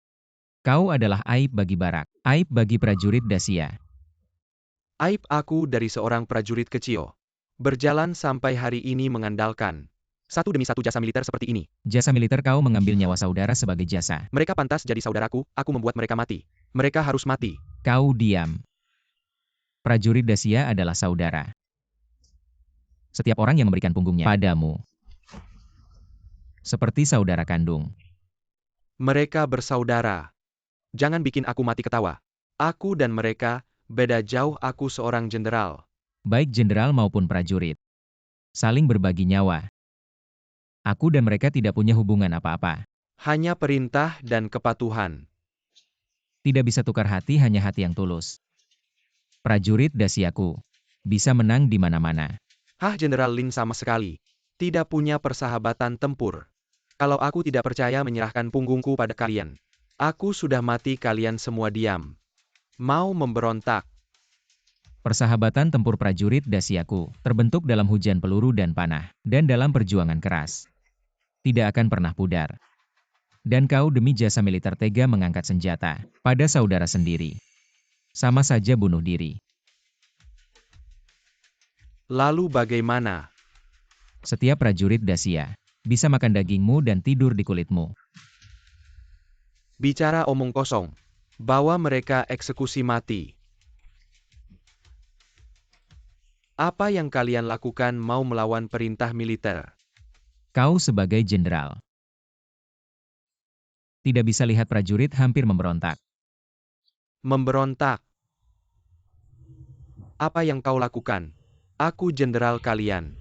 Kau adalah aib bagi barak, aib bagi prajurit Dacia.
Aib aku dari seorang prajurit kecil. Berjalan sampai hari ini mengandalkan satu demi satu jasa militer seperti ini.
Jasa militer kau mengambil nyawa saudara sebagai jasa.
Mereka pantas jadi saudaraku, aku membuat mereka mati. Mereka harus mati.
Kau diam. Prajurit Dacia adalah saudara. Setiap orang yang memberikan punggungnya padamu, seperti saudara kandung.
Mereka bersaudara. Jangan bikin aku mati ketawa. Aku dan mereka, beda jauh, aku seorang jenderal.
Baik jenderal maupun prajurit. Saling berbagi nyawa. Aku dan mereka tidak punya hubungan apa-apa.
Hanya perintah dan kepatuhan.
Tidak bisa tukar hati, hanya hati yang tulus. Prajurit Daciaku bisa menang di mana-mana.
Jenderal Lin sama sekali tidak punya persahabatan tempur. Kalau aku tidak percaya menyerahkan punggungku pada kalian. Aku sudah mati, kalian semua diam. Mau memberontak.
Persahabatan tempur prajurit Daciaku terbentuk dalam hujan peluru dan panah, dan dalam perjuangan keras. Tidak akan pernah pudar. Dan kau demi jasa militer tega mengangkat senjata pada saudara sendiri. Sama saja bunuh diri.
Lalu bagaimana?
Setiap prajurit Dacia bisa makan dagingmu dan tidur di kulitmu.
Bicara omong kosong. Bawa mereka eksekusi mati. Apa yang kalian lakukan, mau melawan perintah militer?
Kau sebagai jenderal tidak bisa lihat prajurit hampir memberontak.
Memberontak? Apa yang kau lakukan? Aku jenderal kalian.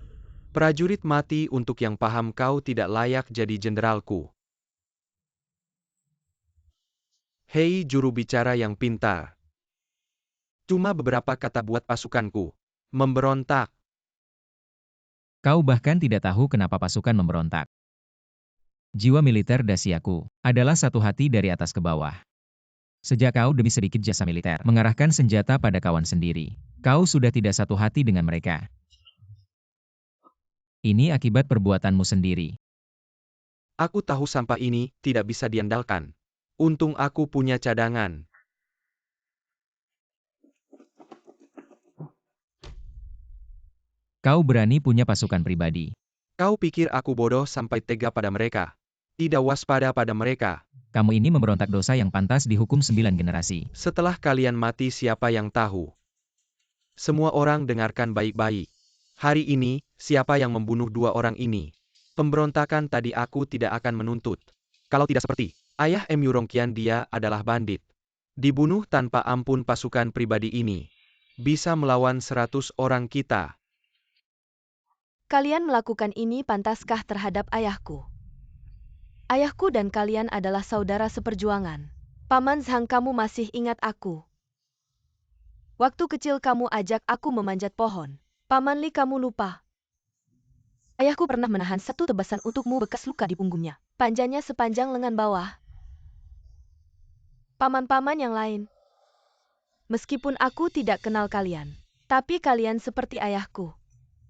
Prajurit mati untuk yang paham, kau tidak layak jadi jenderalku. Hei juru bicara yang pintar. Cuma beberapa kata buat pasukanku. Memberontak.
Kau bahkan tidak tahu kenapa pasukan memberontak. Jiwa militer Daciaku adalah satu hati dari atas ke bawah. Sejak kau demi sedikit jasa militer mengarahkan senjata pada kawan sendiri, kau sudah tidak satu hati dengan mereka. Ini akibat perbuatanmu sendiri.
Aku tahu sampah ini tidak bisa diandalkan. Untung aku punya cadangan.
Kau berani punya pasukan pribadi.
Kau pikir aku bodoh sampai tega pada mereka? Tidak waspada pada mereka.
Kamu ini memberontak, dosa yang pantas dihukum 9 generasi.
Setelah kalian mati, siapa yang tahu? Semua orang dengarkan baik-baik. Hari ini, siapa yang membunuh 2 orang ini? Pemberontakan tadi aku tidak akan menuntut. Kalau tidak seperti ayah Mu Rongqian, dia adalah bandit. Dibunuh tanpa ampun pasukan pribadi ini. Bisa melawan 100 orang kita.
Kalian melakukan ini pantaskah terhadap ayahku? Ayahku dan kalian adalah saudara seperjuangan. Paman Zhang, kamu masih ingat aku? Waktu kecil kamu ajak aku memanjat pohon. Paman Li, kamu lupa? Ayahku pernah menahan satu tebasan untukmu, bekas luka di punggungnya. Panjangnya sepanjang lengan bawah. Paman-paman yang lain. Meskipun aku tidak kenal kalian, tapi kalian seperti ayahku.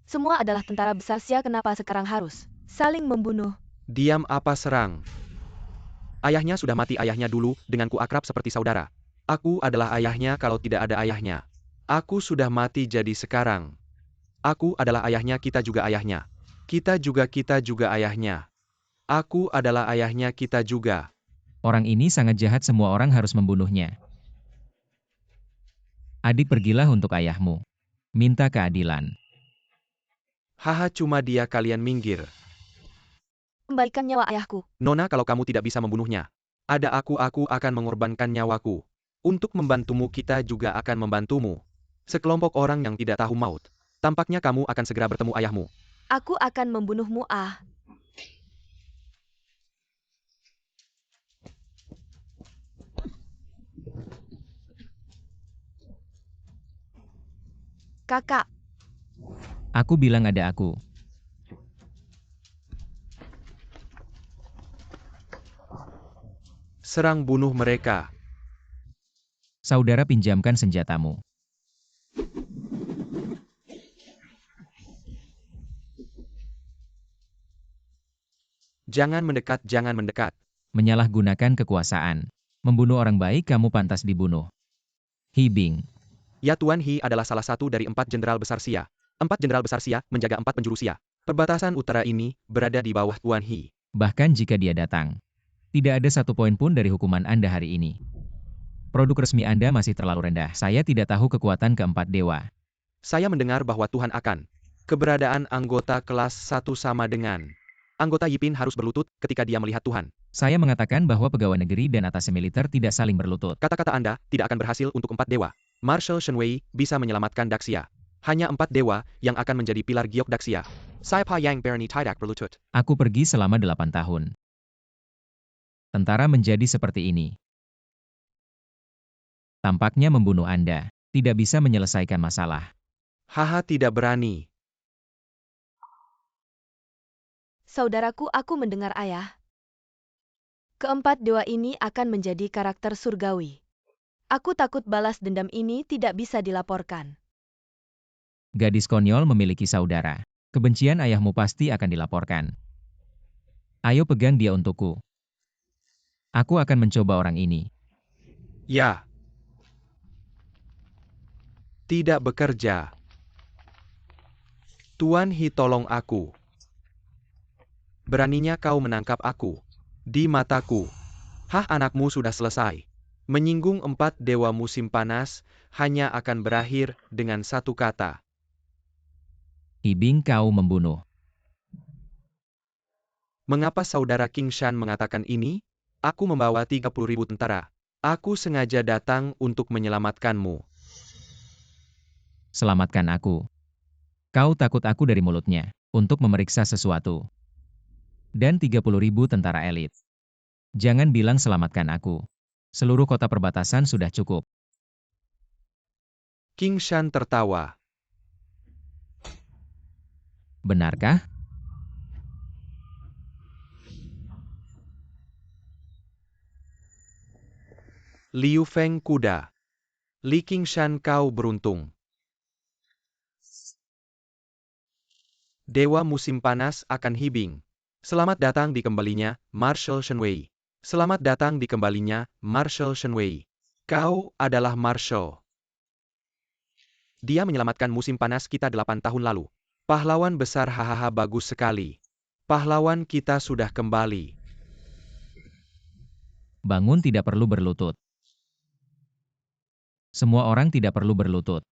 Semua adalah tentara besar Xia, kenapa sekarang harus saling membunuh?
Diam apa serang? Ayahnya sudah mati, ayahnya dulu denganku akrab seperti saudara. Aku adalah ayahnya kalau tidak ada ayahnya. Aku sudah mati, jadi sekarang aku adalah ayahnya, kita juga ayahnya. Kita juga ayahnya. Aku adalah ayahnya, kita juga.
Orang ini sangat jahat, semua orang harus membunuhnya. Adik, pergilah untuk ayahmu. Minta keadilan.
Cuma dia, kalian minggir.
Kembalikan nyawa ayahku.
Nona, kalau kamu tidak bisa membunuhnya, ada aku akan mengorbankan nyawaku. Untuk membantumu, kita juga akan membantumu. Sekelompok orang yang tidak tahu maut. Tampaknya kamu akan segera bertemu ayahmu.
Aku akan membunuhmu. Kakak,
Aku bilang ada aku.
Serang bunuh mereka.
Saudara pinjamkan senjatamu.
Jangan mendekat, jangan mendekat.
Menyalahgunakan kekuasaan. Membunuh orang baik kamu pantas dibunuh. Hibing.
Ya Tuan He adalah salah satu dari 4 jenderal besar Xia. 4 jenderal besar Xia menjaga 4 penjuru Xia. Perbatasan utara ini berada di bawah Tuan He.
Bahkan jika dia datang. Tidak ada satu poin pun dari hukuman Anda hari ini. Produk resmi Anda masih terlalu rendah. Saya tidak tahu kekuatan keempat dewa.
Saya mendengar bahwa Tuhan akan. Keberadaan anggota kelas 1 sama dengan. Anggota Yipin harus berlutut ketika dia melihat Tuhan.
Saya mengatakan bahwa pegawai negeri dan atase militer tidak saling berlutut.
Kata-kata Anda tidak akan berhasil untuk 4 dewa. Marshal Shenwei bisa menyelamatkan Daxia. Hanya 4 dewa yang akan menjadi pilar giok Daxia. Sai Pa Yang Berani tidak berlutut.
Aku pergi selama 8 tahun. Tentara menjadi seperti ini. Tampaknya membunuh Anda. Tidak bisa menyelesaikan masalah.
Haha tidak berani.
saudaraku, aku mendengar ayah. Keempat dewa ini akan menjadi karakter surgawi. Aku takut balas dendam ini tidak bisa dilaporkan.
Gadis konyol memiliki saudara. Kebencian ayahmu pasti akan dilaporkan. Ayo pegang dia untukku. Aku akan mencoba orang ini.
Ya. Tidak bekerja. Tuan He tolong aku. Beraninya kau menangkap aku. Di mataku. Hah, anakmu sudah selesai. Menyinggung 4 dewa musim panas hanya akan berakhir dengan satu kata.
Hibing kau membunuh.
Mengapa saudara King Shan mengatakan ini? Aku membawa 30.000 tentara. Aku sengaja datang untuk menyelamatkanmu.
Selamatkan aku. Kau takut aku dari mulutnya, untuk memeriksa sesuatu. Dan 30.000 tentara elit. Jangan bilang selamatkan aku. Seluruh kota perbatasan sudah cukup.
King Shan tertawa.
Benarkah?
Liu Feng kuda. Li King Shan kau beruntung. Dewa musim panas akan hibing. Selamat datang di kembalinya, Marshal Shenwei. Selamat datang di kembalinya, Marshal Shenwei. Kau adalah Marshal. Dia menyelamatkan musim panas kita 8 tahun lalu. Pahlawan besar, hahaha, bagus sekali. Pahlawan kita sudah kembali.
Bangun tidak perlu berlutut. Semua orang tidak perlu berlutut.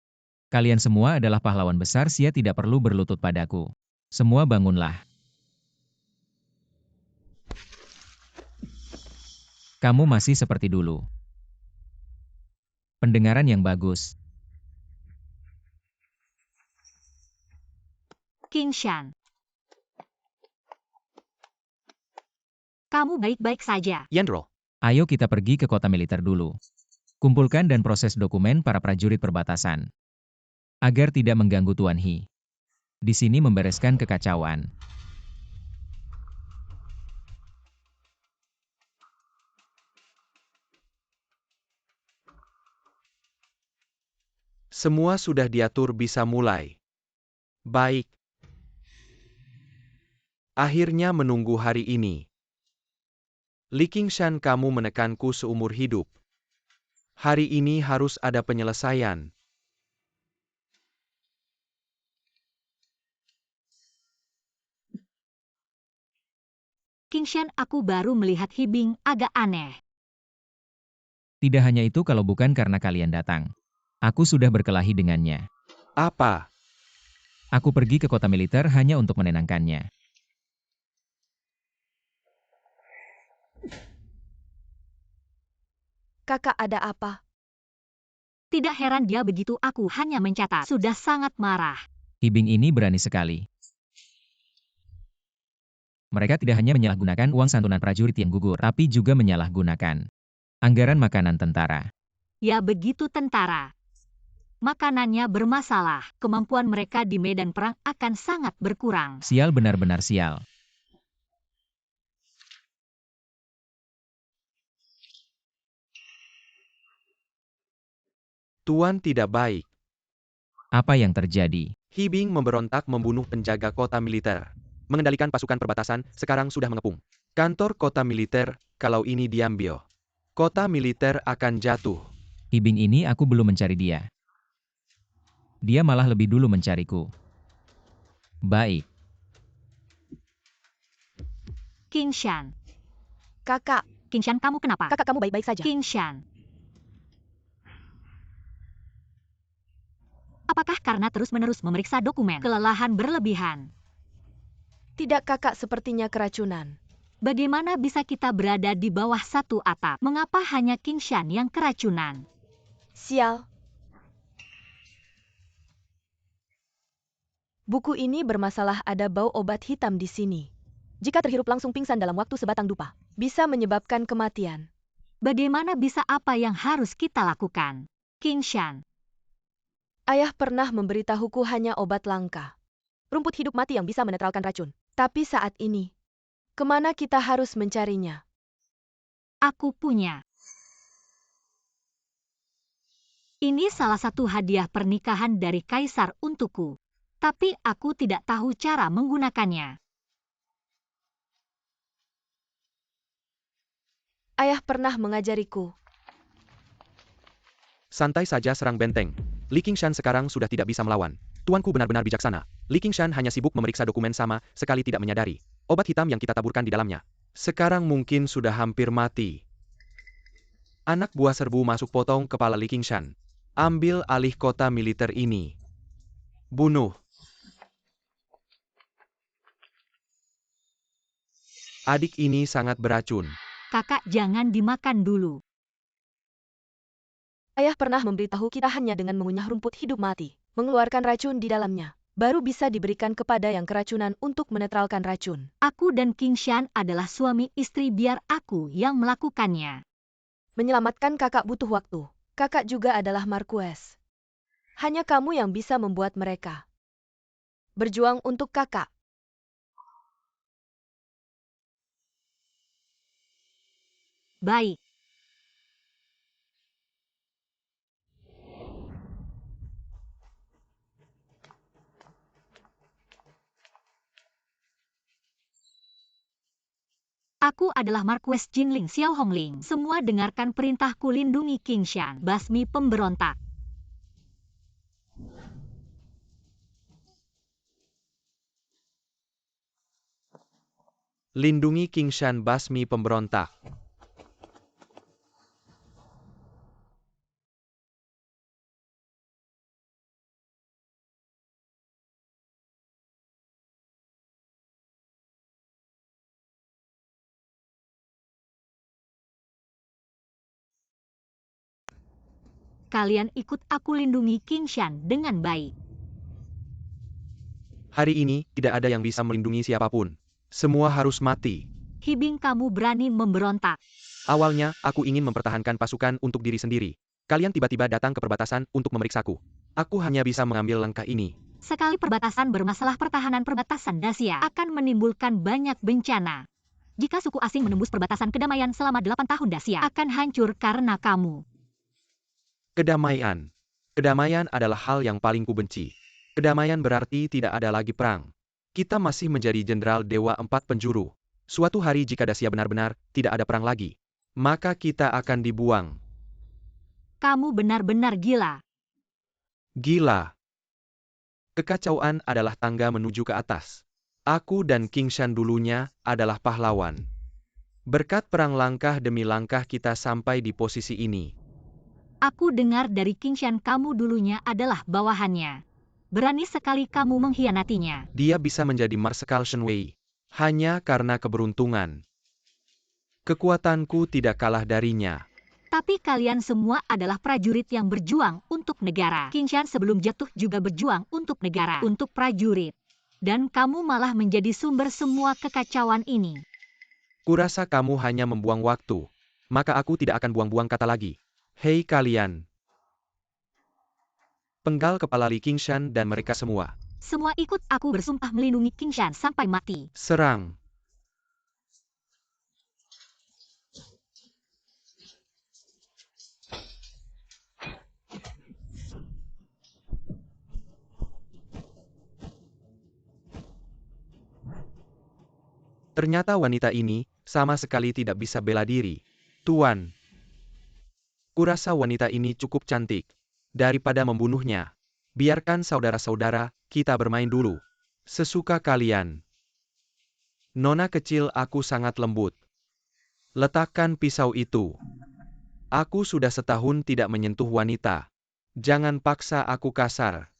Kalian semua adalah pahlawan besar, Sia tidak perlu berlutut padaku. Semua bangunlah. Kamu masih seperti dulu. Pendengaran yang bagus.
King Shan. Kamu baik-baik saja.
Yendrol.
Ayo kita pergi ke kota militer dulu. Kumpulkan dan proses dokumen para prajurit perbatasan. Agar tidak mengganggu Tuan He. Di sini membereskan kekacauan.
Semua sudah diatur, bisa mulai. Baik. Akhirnya menunggu hari ini. Li King Shan, kamu menekanku seumur hidup. Hari ini harus ada penyelesaian.
King Shan, aku baru melihat Hibing agak aneh.
Tidak hanya itu, kalau bukan karena kalian datang. Aku sudah berkelahi dengannya.
Apa?
Aku pergi ke kota militer hanya untuk menenangkannya.
Kakak, ada apa?
Tidak heran dia begitu, aku hanya mencatat. Sudah sangat marah.
Hibing ini berani sekali. Mereka tidak hanya menyalahgunakan uang santunan prajurit yang gugur, tapi juga menyalahgunakan anggaran makanan tentara.
Ya begitu, tentara. makanannya bermasalah. Kemampuan mereka di medan perang akan sangat berkurang.
Sial, benar-benar sial.
Tuan tidak baik.
Apa yang terjadi?
Hibing memberontak membunuh penjaga kota militer. Mengendalikan pasukan perbatasan, sekarang sudah mengepung kantor kota militer. Kalau ini diambil, kota militer akan jatuh.
Hibing ini aku belum mencari dia. Dia malah lebih dulu mencariku. Baik.
Qingshan.
Kakak,
Qingshan, kamu kenapa?
kakak kamu baik-baik saja.
Qingshan. Apakah karena terus-menerus memeriksa dokumen, kelelahan berlebihan?
Tidak, kakak sepertinya keracunan.
Bagaimana bisa kita berada di bawah satu atap? Mengapa hanya Qingshan yang keracunan?
Sial. Buku ini bermasalah, ada bau obat hitam di sini. Jika terhirup langsung pingsan dalam waktu sebatang dupa, bisa menyebabkan kematian.
Bagaimana bisa, apa yang harus kita lakukan? Qingshan.
Ayah pernah memberitahuku hanya obat langka. Rumput hidup mati yang bisa menetralkan racun. Tapi saat ini, kemana kita harus mencarinya?
Aku punya. Ini salah satu hadiah pernikahan dari Kaisar untukku. Tapi aku tidak tahu cara menggunakannya.
Ayah pernah mengajariku.
Santai saja, serang benteng. Li Qingshan sekarang sudah tidak bisa melawan. Tuanku benar-benar bijaksana. Li Qingshan hanya sibuk memeriksa dokumen sama sekali tidak menyadari obat hitam yang kita taburkan di dalamnya. Sekarang mungkin sudah hampir mati. Anak buah serbu masuk potong kepala Li Qingshan. Ambil alih kota militer ini. Bunuh. Adik ini sangat beracun.
Kakak, jangan dimakan dulu.
Ayah pernah memberitahu kita hanya dengan mengunyah rumput hidup mati, mengeluarkan racun di dalamnya, baru bisa diberikan kepada yang keracunan untuk menetralkan racun.
Aku dan Qingshan adalah suami istri, biar aku yang melakukannya.
Menyelamatkan kakak butuh waktu. Kakak juga adalah Marquess. Hanya kamu yang bisa membuat mereka berjuang untuk kakak.
Baik. Aku adalah Marquess Jinling Xiao Hongling. Semua dengarkan perintahku, lindungi Qingshan, basmi pemberontak.
Lindungi Qingshan, basmi pemberontak.
Kalian ikut aku lindungi Qingshan dengan baik.
Hari ini, tidak ada yang bisa melindungi siapapun. Semua harus mati.
Hibing, kamu berani memberontak.
Awalnya, aku ingin mempertahankan pasukan untuk diri sendiri. Kalian tiba-tiba datang ke perbatasan untuk memeriksaku. Aku hanya bisa mengambil langkah ini.
Sekali perbatasan bermasalah, pertahanan perbatasan Dacia akan menimbulkan banyak bencana. Jika suku asing menembus perbatasan, kedamaian selama 8 tahun Dacia akan hancur karena kamu.
Kedamaian. Kedamaian adalah hal yang paling kubenci. Kedamaian berarti tidak ada lagi perang. Kita masih menjadi jenderal Dewa 4 Penjuru. Suatu hari jika Dacia benar-benar tidak ada perang lagi, maka kita akan dibuang.
Kamu benar-benar gila.
Gila. Kekacauan adalah tangga menuju ke atas. Aku dan Qingshan dulunya adalah pahlawan. Berkat perang langkah demi langkah kita sampai di posisi ini.
Aku dengar dari Qingshan kamu dulunya adalah bawahannya. Berani sekali kamu mengkhianatinya.
Dia bisa menjadi Marsekal Shenwei hanya karena keberuntungan. Kekuatanku tidak kalah darinya.
Tapi kalian semua adalah prajurit yang berjuang untuk negara. Qingshan sebelum jatuh juga berjuang untuk negara, untuk prajurit. Dan kamu malah menjadi sumber semua kekacauan ini.
Kurasa kamu hanya membuang waktu. Maka aku tidak akan buang-buang kata lagi. Hei kalian. Penggal kepala Li Qingshan dan mereka semua.
Semua ikut aku bersumpah melindungi Qingshan sampai mati.
Serang. Ternyata wanita ini sama sekali tidak bisa bela diri. Tuan, kurasa wanita ini cukup cantik. Daripada membunuhnya, biarkan saudara-saudara kita bermain dulu. Sesuka kalian. Nona kecil, aku sangat lembut. Letakkan pisau itu. Aku sudah setahun tidak menyentuh wanita. Jangan paksa aku kasar.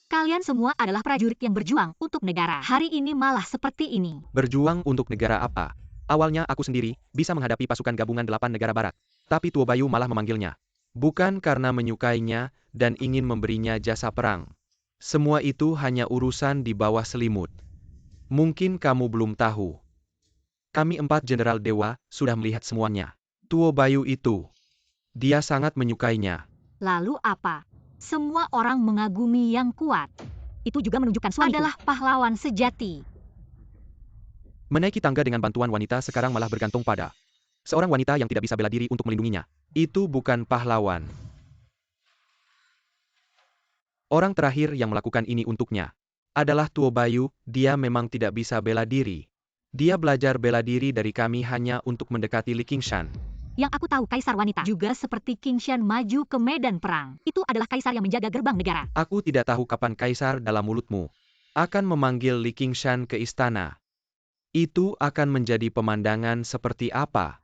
Kalian semua adalah prajurit yang berjuang untuk negara. Hari ini malah seperti ini.
Berjuang untuk negara apa? Awalnya aku sendiri bisa menghadapi pasukan gabungan 8 negara barat. Tapi Tuo Bayu malah memanggilnya. Bukan karena menyukainya dan ingin memberinya jasa perang. Semua itu hanya urusan di bawah selimut. Mungkin kamu belum tahu. Kami 4 Jenderal Dewa sudah melihat semuanya. Tuo Bayu itu, dia sangat menyukainya.
Lalu apa? Semua orang mengagumi yang kuat. Itu juga menunjukkan suamiku adalah pahlawan sejati.
Menaiki tangga dengan bantuan wanita sekarang malah bergantung pada seorang wanita yang tidak bisa bela diri untuk melindunginya. Itu bukan pahlawan. Orang terakhir yang melakukan ini untuknya adalah Tuo Bayu. Dia memang tidak bisa bela diri. Dia belajar bela diri dari kami hanya untuk mendekati Li Qingshan.
Yang aku tahu kaisar wanita juga seperti Qingshan maju ke medan perang. Itu adalah kaisar yang menjaga gerbang negara.
Aku tidak tahu kapan kaisar dalam mulutmu akan memanggil Li Qingshan ke istana. Itu akan menjadi pemandangan seperti apa?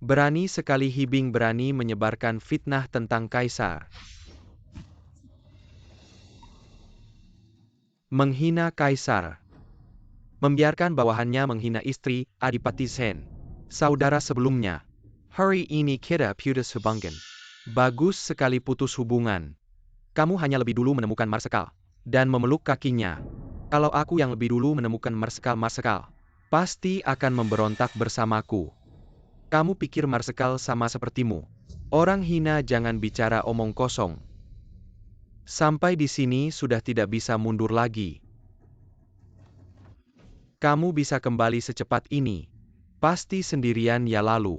Berani sekali Hibing berani menyebarkan fitnah tentang kaisar. Menghina kaisar. Membiarkan bawahannya menghina istri Adipati Sen. Saudara sebelumnya. Hari ini kita putus hubungan. Bagus sekali putus hubungan. Kamu hanya lebih dulu menemukan Marsekal dan memeluk kakinya. Kalau aku yang lebih dulu menemukan Marsekal, pasti akan memberontak bersamaku. Kamu pikir Marsekal sama sepertimu? Orang hina jangan bicara omong kosong. Sampai di sini sudah tidak bisa mundur lagi. Kamu bisa kembali secepat ini. Pasti sendirian ya lalu.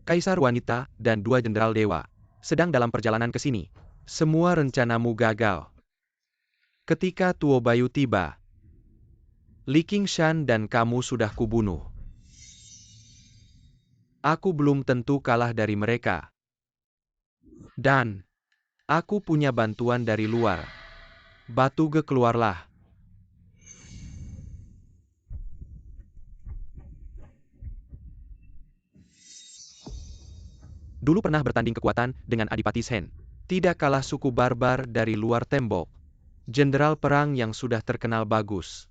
Kaisar wanita dan 2 jenderal dewa sedang dalam perjalanan ke sini. Semua rencanamu gagal. Ketika Tuo Bayu tiba, Li Qingshan dan kamu sudah kubunuh. Aku belum tentu kalah dari mereka. Dan aku punya bantuan dari luar. Batuge keluarlah. Dulu pernah bertanding kekuatan dengan Adipati Sen. Tidak kalah suku barbar dari luar tembok. Jenderal perang yang sudah terkenal bagus.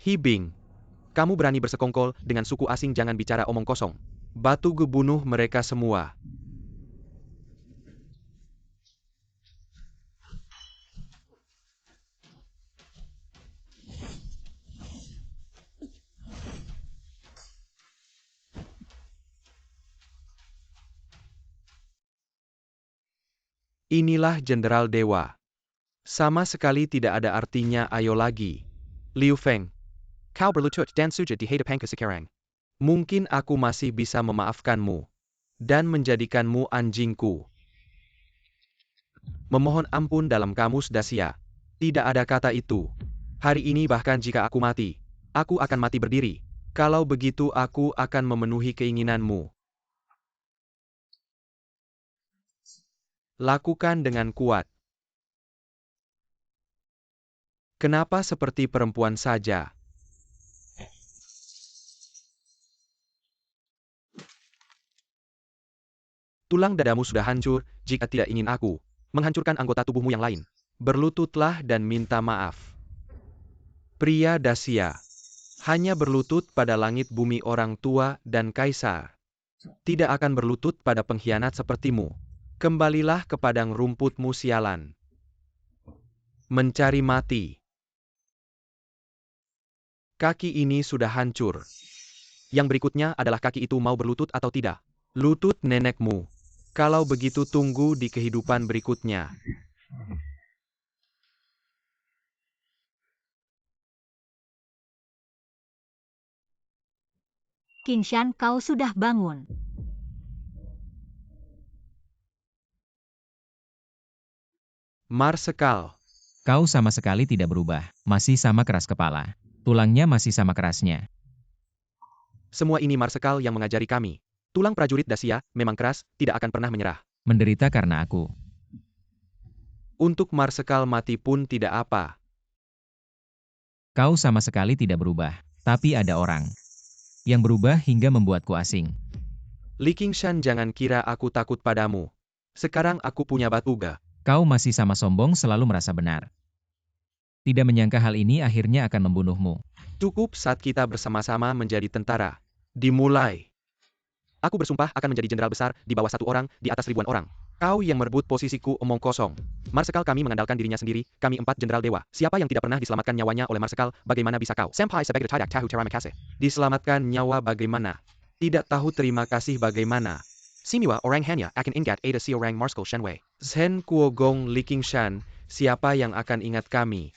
Hibing, kamu berani bersekongkol dengan suku asing, jangan bicara omong kosong. Batuge bunuh mereka semua. Inilah Jenderal Dewa. Sama sekali tidak ada artinya ayo lagi. Liu Feng, kau berlutut dan sujud di hadapanku sekarang. Mungkin aku masih bisa memaafkanmu dan menjadikanmu anjingku. Memohon ampun dalam kamus Dacia. Tidak ada kata itu. Hari ini bahkan jika aku mati, aku akan mati berdiri. Kalau begitu aku akan memenuhi keinginanmu. Lakukan dengan kuat. Kenapa seperti perempuan saja? Tulang dadamu sudah hancur, jika tidak ingin aku menghancurkan anggota tubuhmu yang lain. Berlututlah dan minta maaf. Pria Dacia hanya berlutut pada langit bumi orang tua dan kaisar. Tidak akan berlutut pada pengkhianat sepertimu. Kembalilah ke padang rumputmu sialan. Mencari mati. Kaki ini sudah hancur. Yang berikutnya adalah kaki itu mau berlutut atau tidak. Lutut nenekmu. Kalau begitu tunggu di kehidupan berikutnya.
Qingshan, kau sudah bangun.
Marsekal,
Kau sama sekali tidak berubah, masih sama keras kepala. Tulangnya masih sama kerasnya.
semua ini Marsekal yang mengajari kami. Tulang prajurit Dacia memang keras, tidak akan pernah menyerah.
Menderita karena aku.
Untuk Marsekal mati pun tidak apa.
Kau sama sekali tidak berubah, tapi ada orang yang berubah hingga membuatku asing.
Li Qingshan, jangan kira aku takut padamu. Sekarang aku punya Batuga.
Kau masih sama sombong, selalu merasa benar. Tidak menyangka hal ini akhirnya akan membunuhmu.
Cukup saat kita bersama-sama menjadi tentara. Dimulai. Aku bersumpah akan menjadi jenderal besar di bawah satu orang, di atas ribuan orang. Kau yang merebut posisiku omong kosong. Marsekal kami mengandalkan dirinya sendiri, kami 4 jenderal dewa. Siapa yang tidak pernah diselamatkan nyawanya oleh Marsekal, bagaimana bisa kau? Senpai sebagai tidak tahu terima kasih. Diselamatkan nyawa bagaimana? Tidak tahu terima kasih bagaimana? Simiwa orang hanya akan ingat ada si orang Marsekal Shenwei. Sen Kuogong Li Qingshan, siapa yang akan ingat kami?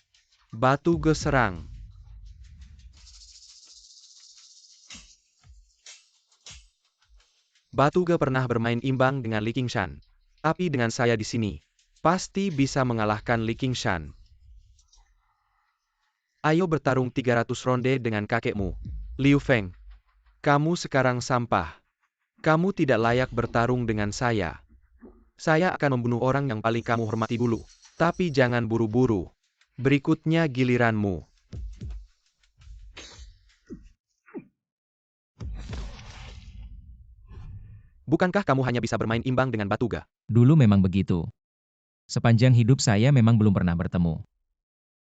Batuga serang. Batuga pernah bermain imbang dengan Li Qingshan. Tapi dengan saya di sini, pasti bisa mengalahkan Li Qingshan. Ayo bertarung 300 ronde dengan kakekmu. Liu Feng. Kamu sekarang sampah. Kamu tidak layak bertarung dengan saya. Saya akan membunuh orang yang paling kamu hormati dulu. Tapi jangan buru-buru. Berikutnya giliranmu. Bukankah kamu hanya bisa bermain imbang dengan Batuga?
Dulu memang begitu. Sepanjang hidup saya memang belum pernah bertemu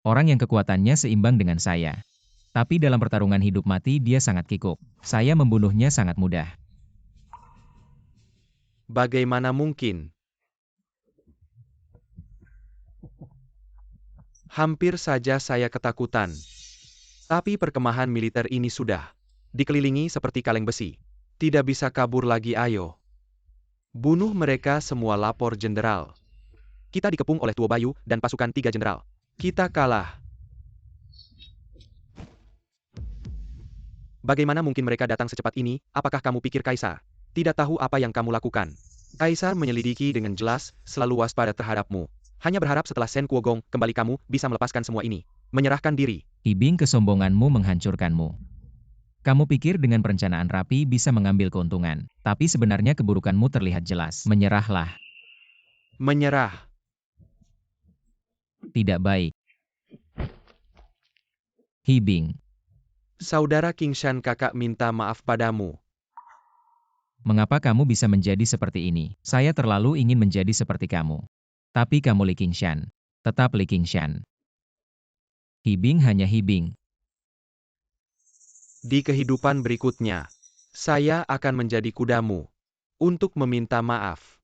orang yang kekuatannya seimbang dengan saya. Tapi dalam pertarungan hidup mati dia sangat kikuk. Saya membunuhnya sangat mudah.
Bagaimana mungkin? Hampir saja saya ketakutan. Tapi perkemahan militer ini sudah dikelilingi seperti kaleng besi. Tidak bisa kabur lagi, ayo. Bunuh mereka semua, lapor jenderal. Kita dikepung oleh Tuo Bayu dan pasukan 3 jenderal. Kita kalah. Bagaimana mungkin mereka datang secepat ini? Apakah kamu pikir Kaisar tidak tahu apa yang kamu lakukan? Kaisar menyelidiki dengan jelas, selalu waspada terhadapmu. Hanya berharap setelah Sen Kuogong kembali kamu bisa melepaskan semua ini. Menyerahkan diri.
Ibing, kesombonganmu menghancurkanmu. Kamu pikir dengan perencanaan rapi bisa mengambil keuntungan, tapi sebenarnya keburukanmu terlihat jelas. Menyerahlah.
Menyerah.
Tidak baik. Hibing.
Saudara Qingshan, kakak minta maaf padamu.
Mengapa kamu bisa menjadi seperti ini? Saya terlalu ingin menjadi seperti kamu. Tapi kamu Li Qingshan. Tetap Li Qingshan. Hibing hanya Hibing.
Di kehidupan berikutnya, saya akan menjadi kudamu untuk meminta maaf.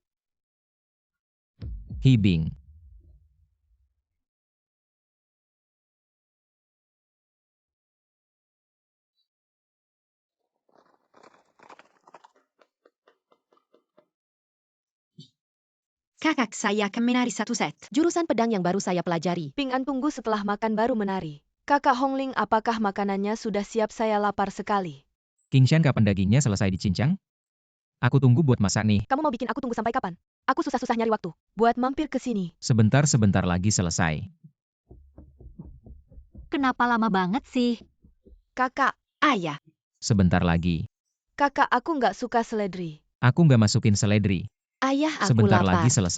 Hibing.
Kakak, saya akan menari satu set. Jurusan pedang yang baru saya pelajari.
Ping An, tunggu, setelah makan baru menari. Kakak Hongling, apakah makanannya sudah siap? Saya lapar sekali.
Qingshan, kapan dagingnya selesai dicincang? Aku tunggu buat masak nih.
Kamu mau bikin aku tunggu sampai kapan? Aku susah-susah nyari waktu buat mampir ke sini.
Sebentar lagi selesai.
Kenapa lama banget sih?
Kakak,
Ayah,
Sebentar lagi.
kakak, aku nggak suka seledri.
Aku nggak masukin seledri.
ayah, aku
Sebentar
lapar.
lagi selesai.